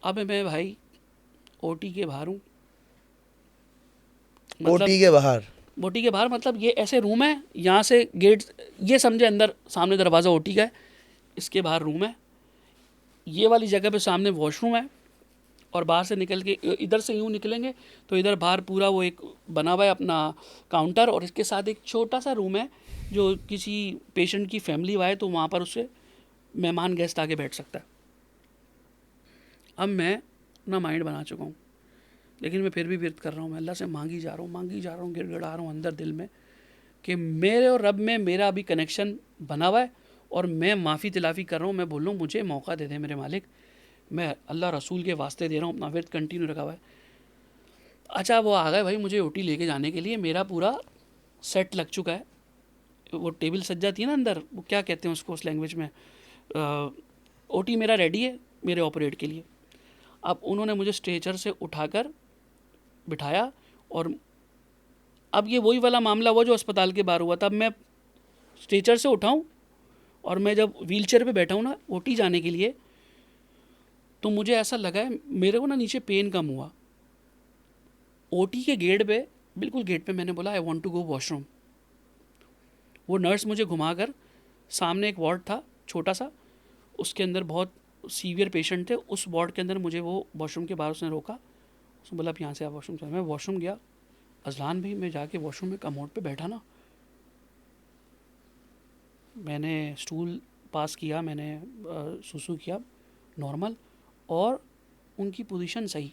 अब मैं भाई ओटी के बाहर हूँ, ओटी के बाहर? ओटी के बाहर मतलब ये ऐसे रूम है, यहाँ से गेट, ये समझे अंदर सामने दरवाज़ा ओटी का है, इसके बाहर रूम है, ये वाली जगह पे सामने वॉशरूम है, और बाहर से निकल के इधर से यूँ निकलेंगे तो इधर बाहर पूरा वो एक बना हुआ है अपना काउंटर, और इसके साथ एक छोटा सा रूम है जो किसी पेशेंट की फैमिली आए तो वहाँ पर उससे मेहमान गेस्ट आके बैठ सकता है। अब मैं अपना माइंड बना चुका हूँ, लेकिन मैं फिर भी विरत कर रहा हूँ, मैं अल्लाह से मांगी जा रहा हूँ, गिड़गिड़ा रहा हूँ अंदर दिल में कि मेरे और रब में मेरा अभी कनेक्शन बना हुआ है, और मैं माफ़ी तिलाफ़ी कर रहा हूँ, मैं बोल रहा हूँ मुझे मौका दे दे मेरे मालिक, मैं अल्लाह रसूल के वास्ते दे रहा हूँ, अपना विरत कंटिन्यू रखा हुआ है। अच्छा, वो आ गए भाई मुझे ओटी लेके जाने के लिए, मेरा पूरा सेट लग चुका है, वो टेबल सज जाती है ना अंदर, वो क्या कहते हैं उसको उस लैंग्वेज में, ओटी मेरा रेडी है मेरे ऑपरेट के लिए। अब उन्होंने मुझे स्ट्रेचर से उठाकर बिठाया, और अब ये वही वाला मामला हुआ जो अस्पताल के बाहर हुआ था। अब मैं स्ट्रेचर से उठाऊं, और मैं जब व्हीलचेयर पे बैठा हूँ ना ओटी जाने के लिए, तो मुझे ऐसा लगा है मेरे को ना नीचे पेन कम हुआ। ओटी के गेट पे, बिल्कुल गेट पे, मैंने बोला I want to go washroom. वो नर्स मुझे घुमाकर, सामने एक वार्ड था छोटा सा, उसके अंदर बहुत सीवियर पेशेंट थे, उस वार्ड के अंदर मुझे वो वॉशरूम के बाहर उसने रोका, उसने बोला आप यहाँ से आप वॉशरूम चले। मैं वॉशरूम गया, अजलान भाई मैं जाके वॉशरूम में कमोड पे बैठा ना, मैंने स्टूल पास किया, मैंने सुसु किया नॉर्मल, और उनकी पोजीशन सही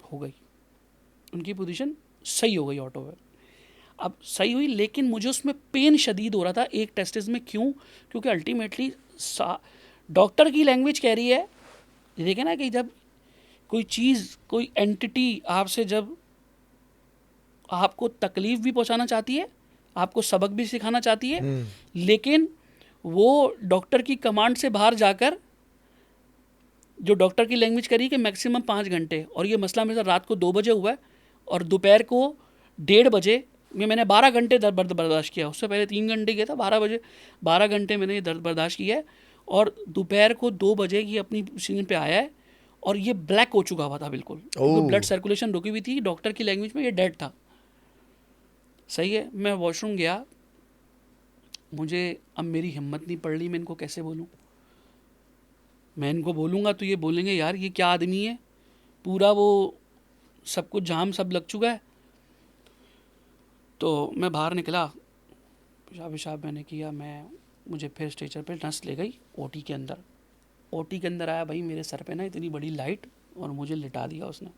हो गई, उनकी पोजीशन सही हो गई ऑटो में। अब सही हुई, लेकिन मुझे उसमें पेन शदीद हो रहा था एक टेस्टिस में। क्यों? क्योंकि अल्टीमेटली डॉक्टर की लैंग्वेज कह रही है, देखे ना, कि जब कोई चीज़, कोई एंटिटी आपसे जब आपको तकलीफ़ भी पहुंचाना चाहती है, आपको सबक भी सिखाना चाहती है, लेकिन वो डॉक्टर की कमांड से बाहर जाकर जो डॉक्टर की लैंग्वेज करी कि मैक्सिमम 5 घंटे, और ये मसला मेरे साथ रात को 2 बजे हुआ है, और दोपहर को 1:30 बजे में मैंने 12 घंटे दर्द बर्दाश्त किया। उससे पहले 3 घंटे किया था, 12 घंटे मैंने ये दर्द बर्दाश्त किया है, और दोपहर को 2 बजे की अपनी सीन पे आया है, और ये ब्लैक हो चुका हुआ था बिल्कुल, क्योंकि ब्लड सर्कुलेशन रुकी हुई थी, डॉक्टर की लैंग्वेज में ये डेड था। सही है, मैं वॉशरूम गया, मुझे अब मेरी हिम्मत नहीं पड़ रही, मैं इनको कैसे बोलूँ। मैं इनको बोलूँगा तो ये बोलेंगे यार ये क्या आदमी है, पूरा वो सब कुछ जाम सब लग चुका है। तो मैं बाहर निकला, पेशाब पेशाब मैंने किया, मुझे फिर स्ट्रेचर पे नर्स ले गई ओटी के अंदर। ओटी के अंदर आया भाई, मेरे सर पे ना इतनी बड़ी लाइट, और मुझे लिटा दिया उसने।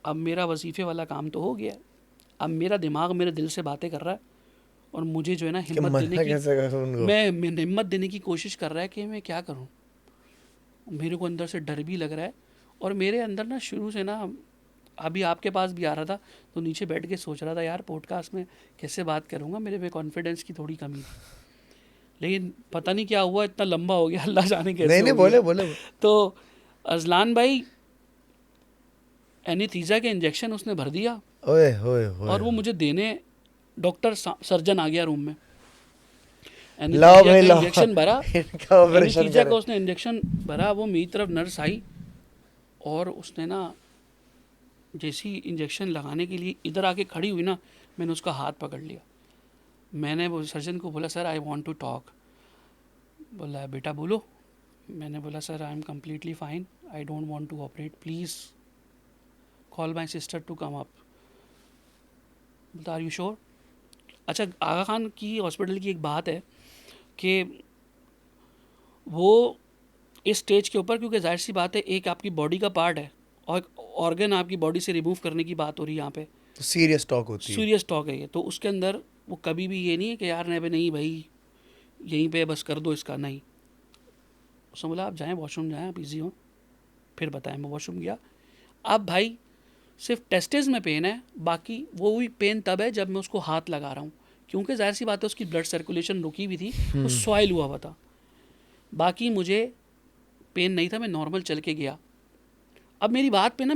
अब मेरा वजीफ़े वाला काम तो हो गया, अब मेरा दिमाग मेरे दिल से बातें कर रहा है, और मुझे जो है ना हिम्मत देने की कोशिश कर रहा है कि मैं क्या करूं। मेरे को अंदर से डर भी लग रहा है, और मेरे अंदर ना शुरू से ना, अभी आपके पास भी आ रहा था तो नीचे बैठ के सोच रहा था यार पॉडकास्ट में कैसे बात करूंगा, मेरे में कॉन्फिडेंस की थोड़ी कमी थी, लेकिन पता नहीं क्या हुआ, इतना लंबा हो गया, अल्लाह जाने कैसे। नहीं बोले। तो अजलान भाई एनीथीजा के इंजेक्शन उसने भर दिया, और वो मुझे देने डॉक्टर सर्जन आ गया रूम में, इंजेक्शन भरा, एनीथीजा का उसने इंजेक्शन भरा, वो मेरी तरफ नर्स आई, और उसने ना जैसी इंजेक्शन लगाने के लिए इधर आके खड़ी हुई ना, मैंने उसका हाथ पकड़ लिया। मैंने वो सर्जन को बोला sir I want to talk. बोला बेटा बोलो। मैंने बोला sir I am completely fine, I don't want to operate, please call my sister to come up. बोलता आर यू श्योर। अच्छा, आगा खान की हॉस्पिटल की एक बात है कि वो इस स्टेज के ऊपर, क्योंकि जाहिर सी बात है एक आपकी बॉडी का पार्ट है और एक ऑर्गन आपकी बॉडी से रिमूव करने की बात हो रही है यहाँ पे, तो सीरियस टॉक होती है, सीरियस टॉक है ये। तो उसके अंदर वो कभी भी ये नहीं है कि यार नहीं भाई यहीं पे बस कर दो इसका, नहीं, उसने बोला आप जाएँ वॉशरूम जाएँ, आप ईजी हो, फिर बताएं। मैं वॉशरूम गया। अब भाई सिर्फ टेस्टिस में पेन है, बाकी वो भी पेन तब है जब मैं उसको हाथ लगा रहा हूँ, क्योंकि जाहिर सी बात है उसकी ब्लड सर्कुलेशन रुकी हुई थी, वो सॉइल हुआ हुआ था। बाकी मुझे पेन नहीं था, मैं नॉर्मल चल के गया। अब मेरी बात पे ना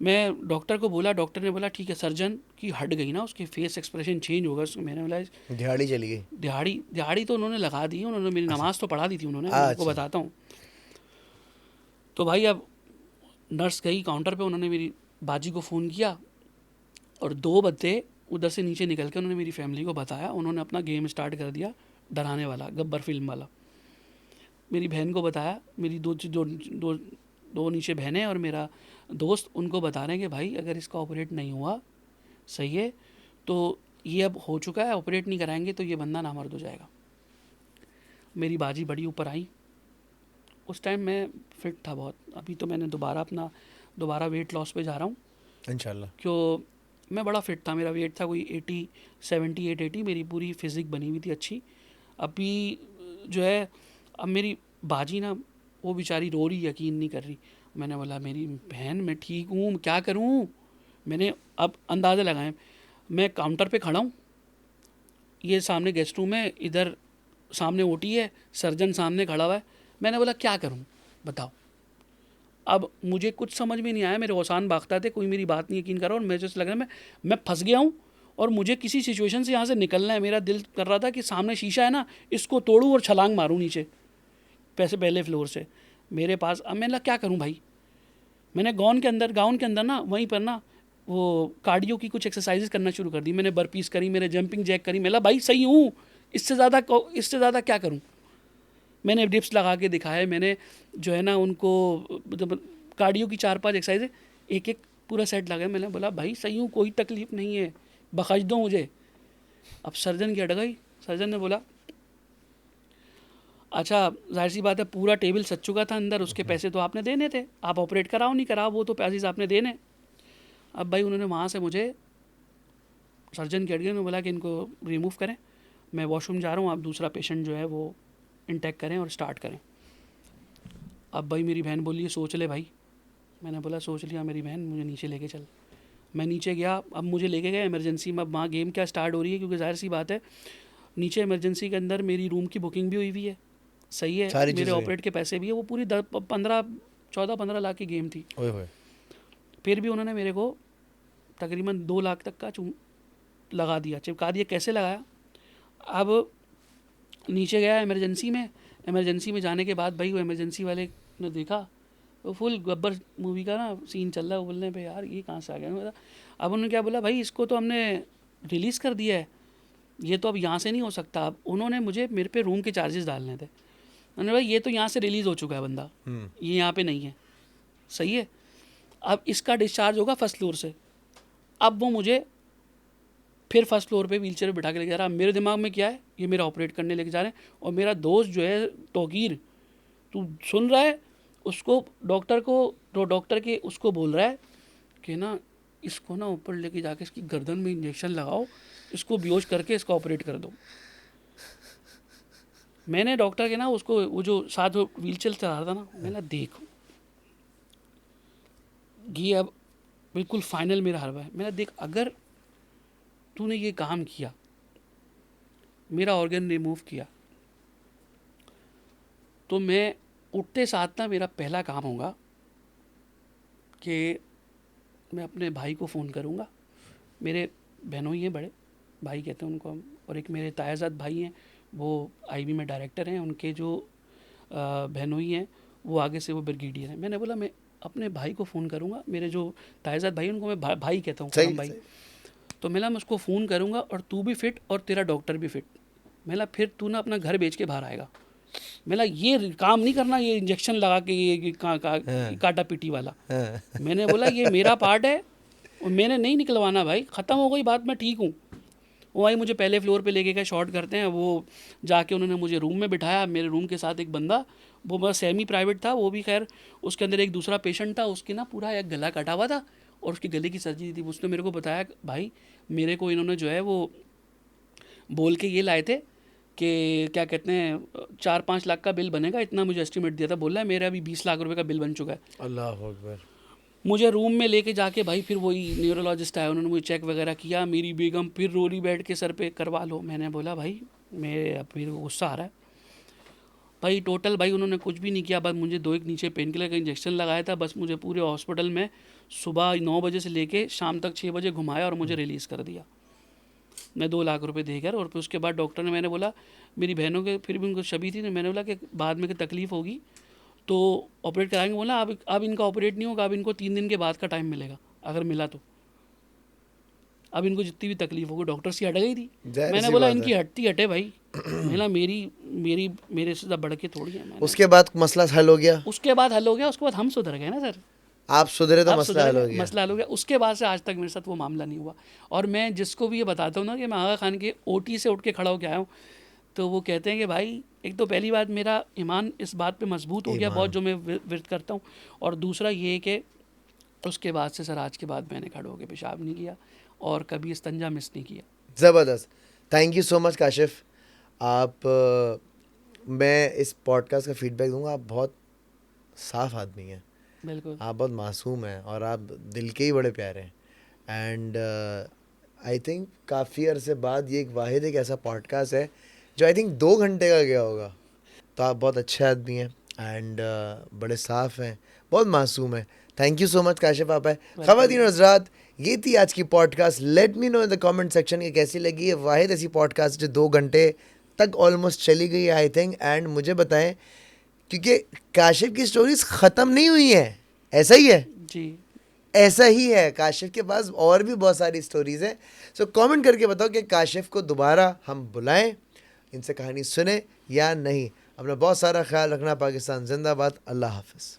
मैं डॉक्टर को बोला, डॉक्टर ने बोला ठीक है, सर्जन की हट गई ना, उसके फेस एक्सप्रेशन चेंज होगा। मैंने बोला दिहाड़ी चली गई। दिहाड़ी दिहाड़ी तो उन्होंने लगा दी, उन्होंने मेरी अच्छा। नमाज़ तो पढ़ा दी थी उन्होंने, मैं आपको अच्छा। बताता हूँ। तो भाई अब नर्स गई काउंटर पे, उन्होंने मेरी बाजी को फ़ोन किया और 2 बंदे उधर से नीचे निकल के उन्होंने मेरी फैमिली को बताया। उन्होंने अपना गेम स्टार्ट कर दिया, डराने वाला, गब्बर फिल्म वाला। मेरी बहन को बताया, मेरी दो नीचे बहनें और मेरा दोस्त, उनको बता रहे हैं कि भाई अगर इसका ऑपरेट नहीं हुआ, सही है, तो ये अब हो चुका है, ऑपरेट नहीं कराएंगे तो ये बंदा नामर्द हो जाएगा। मेरी बाजी बड़ी ऊपर आई। उस टाइम मैं फिट था बहुत। अभी तो मैंने दोबारा वेट लॉस पे जा रहा हूँ इंशाल्लाह। क्यों, मैं बड़ा फिट था, मेरा वेट था कोई 78-80, मेरी पूरी फिज़िक बनी हुई थी अच्छी। अभी जो है, अब मेरी बाजी ना, वो बेचारी रो रही, यकीन नहीं कर रही। मैंने बोला मेरी बहन मैं ठीक हूँ, क्या करूँ। मैंने अब अंदाज़ा लगाएं, मैं काउंटर पे खड़ा हूँ, ये सामने गेस्ट रूम है, इधर सामने ओटी है, सर्जन सामने खड़ा हुआ है। मैंने बोला क्या करूँ बताओ। अब मुझे कुछ समझ में नहीं आया, मेरे औसान भागता थे, कोई मेरी बात नहीं यकीन कर रहा, और मुझे लग रहा है मैं फंस गया हूँ और मुझे किसी सिचुएशन से यहाँ से निकलना है। मेरा दिल कर रहा था कि सामने शीशा है ना, इसको तोड़ूँ और छलांग मारूँ नीचे पहले फ्लोर से मेरे पास। अब मैं क्या करूँ भाई। मैंने गाउन के अंदर ना, वहीं पर ना वो कार्डियो की कुछ एक्सरसाइजेज करना शुरू कर दी। मैंने बर्पीस करी, मैंने जंपिंग जैक करी। मैं भाई सही हूँ, इससे ज़्यादा क्या करूँ। मैंने डिप्स लगा के दिखाए, मैंने जो है ना उनको मतलब कार्डियो की 4-5 एक्सरसाइज एक एक पूरा सेट लगाया। मैंने बोला भाई सही हूँ, कोई तकलीफ़ नहीं है, बख्श दो मुझे। अब सर्जन की अड़ गई। सर्जन ने बोला अच्छा जाहिर सी बात है, पूरा टेबल सज चुका था अंदर, उसके पैसे तो आपने देने थे, आप ऑपरेट कराओ नहीं कराओ, वो तो पैसे आपने देने। अब भाई उन्होंने वहाँ से मुझे, सर्जन की अड़ गई, उन्होंने बोला कि इनको रिमूव करें, मैं वॉशरूम जा रहा हूँ, आप दूसरा पेशेंट जो है वो इंटेक करें और स्टार्ट करें। अब भाई मेरी बहन बोली सोच ले भाई। मैंने बोला सोच लिया मेरी बहन, मुझे नीचे लेके चल। मैं नीचे गया। अब मुझे लेके गए इमरजेंसी में। अब वहाँ गेम क्या स्टार्ट हो रही है, क्योंकि जाहिर सी बात है नीचे इमरजेंसी के अंदर मेरी रूम की बुकिंग भी हुई हुई है, सही है, सारी मेरे चीज़ें। ऑपरेट के पैसे भी है। वो पूरी 14-15 लाख की गेम थी। ओए होए। फिर भी उन्होंने मेरे को तकरीबन 2 लाख तक का लगा दिया, चिपका दिया। कैसे लगाया, अब नीचे गया इमरजेंसी में। इमरजेंसी में जाने के बाद भाई वो इमरजेंसी वाले ने देखा, वो फुल गब्बर मूवी का ना सीन चल रहा है। वो बोलने पे यार ये कहाँ से आ गया। अब उन्होंने क्या बोला, भाई इसको तो हमने रिलीज़ कर दिया है, ये तो अब यहाँ से नहीं हो सकता। अब उन्होंने मेरे पे रूम के चार्जेस डालने थे। उन्होंने भाई ये तो यहाँ से रिलीज़ हो चुका है बंदा, ये यहाँ पे नहीं है, सही है, अब इसका डिस्चार्ज होगा फर्स्ट फ्लोर से। अब वो मुझे फिर फर्स्ट फ्लोर पे व्हीलचेयर बिठा के लेके जा रहा है। मेरे दिमाग में क्या है, ये मेरा ऑपरेट करने लेके जा रहे हैं, और मेरा दोस्त जो है तौकीर, तू सुन रहा है, उसको डॉक्टर के उसको बोल रहा है कि ना इसको ना ऊपर लेके जाके इसकी गर्दन में इंजेक्शन लगाओ, इसको बेहोश करके इसका ऑपरेट कर दो। मैंने डॉक्टर के ना उसको, वो जो साथ व्हीलचेयर चला रहा था ना, मैंने देख ये अब बिल्कुल फाइनल मेरा हरवा है। मैंने देख अगर तूने ये काम किया, मेरा ऑर्गन रिमूव किया, तो मैं उठते साथ ना मेरा पहला काम होगा कि मैं अपने भाई को फ़ोन करूँगा। मेरे बहनों ही हैं, बड़े भाई कहते हैं उनको हम, और एक मेरे तायाजाद भाई हैं, वो आईबी में डायरेक्टर हैं, उनके जो बहनों ही हैं वो आगे से वो ब्रिगेडियर हैं। मैंने बोला मैं अपने भाई को फ़ोन करूँगा, मेरे जो तायाजाद भाई उनको मैं भाई कहता हूँ, करम भाई। तो मैं उसको फ़ोन करूँगा और तू भी फिट और तेरा डॉक्टर भी फिट। मैं फिर तू ना अपना घर बेच के बाहर आएगा। मैं ये काम नहीं करना, ये इंजेक्शन लगा के ये काटा पीटी वाला। मैंने बोला ये मेरा पार्ट है और मैंने नहीं निकलवाना भाई, ख़त्म हो गई बात, मैं ठीक हूँ। वो भाई मुझे पहले फ्लोर पे लेके गए, शॉट करते हैं, वो जाके उन्होंने मुझे रूम में बिठाया। मेरे रूम के साथ एक बंदा, वो बस सेमी प्राइवेट था, वो भी खैर, उसके अंदर एक दूसरा पेशेंट था, उसके ना पूरा एक गला कटा हुआ था और उसके गले की सर्जरी थी। उसने मेरे को बताया भाई मेरे को इन्होंने जो है वो बोल के ये लाए थे कि क्या कहते हैं 4-5 लाख का बिल बनेगा, इतना मुझे एस्टिमेट दिया था। बोला है मेरा अभी 20 लाख रुपए का बिल बन चुका है। अल्लाह अकबर। मुझे रूम में लेके जाके भाई फिर वही न्यूरोलॉजिस्ट आया, उन्होंने मुझे चेक वगैरह किया। मेरी बेगम फिर रोली बैठ के सर पे करवा लो। मैंने बोला भाई मैं अब मेरे को गुस्सा आ रहा है भाई। टोटल भाई उन्होंने कुछ भी नहीं किया, बस मुझे 2 एक नीचे पेन किलर का इंजेक्शन लगाया था। बस मुझे पूरे हॉस्पिटल में सुबह 9 बजे से लेके शाम तक 6 बजे घुमाया और मुझे रिलीज़ कर दिया मैं 2 लाख रुपए देकर। और फिर उसके बाद डॉक्टर ने, मैंने बोला मेरी बहनों के फिर भी उनको शबी थी, तो मैंने बोला कि बाद में कोई तकलीफ़ होगी तो ऑपरेट कराएंगे। बोला अब इनका ऑपरेट नहीं होगा, अब इनको 3 दिन के बाद का टाइम मिलेगा, अगर मिला तो। अब इनको जितनी भी तकलीफ होगी, डॉक्टर से हट गई थी। जाहिर मैंने सी बोला बात इनकी है। हटती हटे भाई। मैंने मेरे से बढ़ के थोड़ी है। मैंने उसके बाद मसला हल हो गया, उसके बाद हल हो गया, उसके बाद हम सुधर गए ना सर। आप सुधरे तो अब मसला सुधर हल हो गए, गया। मसला हल हो गया। उसके बाद से आज तक मेरे साथ वो मामला नहीं हुआ। और मैं जिसको भी ये बताता हूँ ना कि मैं आगा खान के ओटी से उठ के खड़ा होकर आया हूँ, तो वो कहते हैं कि भाई एक तो पहली बात मेरा ईमान इस बात पे मजबूत हो गया बहुत, जो मैं विरत करता हूँ। और दूसरा ये कि उसके बाद से सर, आज के बाद मैंने खड़े होकर पेशाब नहीं किया और कभी इस्तंजा मिस नहीं किया। ज़बरदस्त। Thank you so much Kashif. आप मैं इस पॉडकास्ट का फीडबैक दूंगा, आप बहुत साफ आदमी हैं, बिल्कुल। आप बहुत मासूम हैं और आप दिल के ही बड़े प्यारे हैं। एंड आई थिंक काफ़ी अरसे बाद ये एक ऐसा पॉडकास्ट है जो आई थिंक 2 घंटे का गया होगा। तो आप बहुत अच्छे आदमी हैं एंड बड़े साफ़ हैं, बहुत मासूम हैं। Thank you so much Kashif आप है। ख़वातीन और हज़रात, ये थी आज की podcast. Let me know in the comment section कि कैसी लगी ये वाहिद ऐसी पॉडकास्ट जो 2 घंटे तक ऑलमोस्ट चली गई आई थिंक। एंड मुझे बताएं, क्योंकि काशिफ की स्टोरीज ख़त्म नहीं हुई हैं, ऐसा ही है जी, ऐसा ही है। काशिफ के पास और भी बहुत सारी स्टोरीज हैं। सो कमेंट करके बताओ कि काशिफ को दोबारा हम बुलाएं, इनसे कहानी सुने या नहीं। अपना बहुत सारा ख्याल रखना। पाकिस्तान जिंदाबाद। अल्लाह हाफिज़।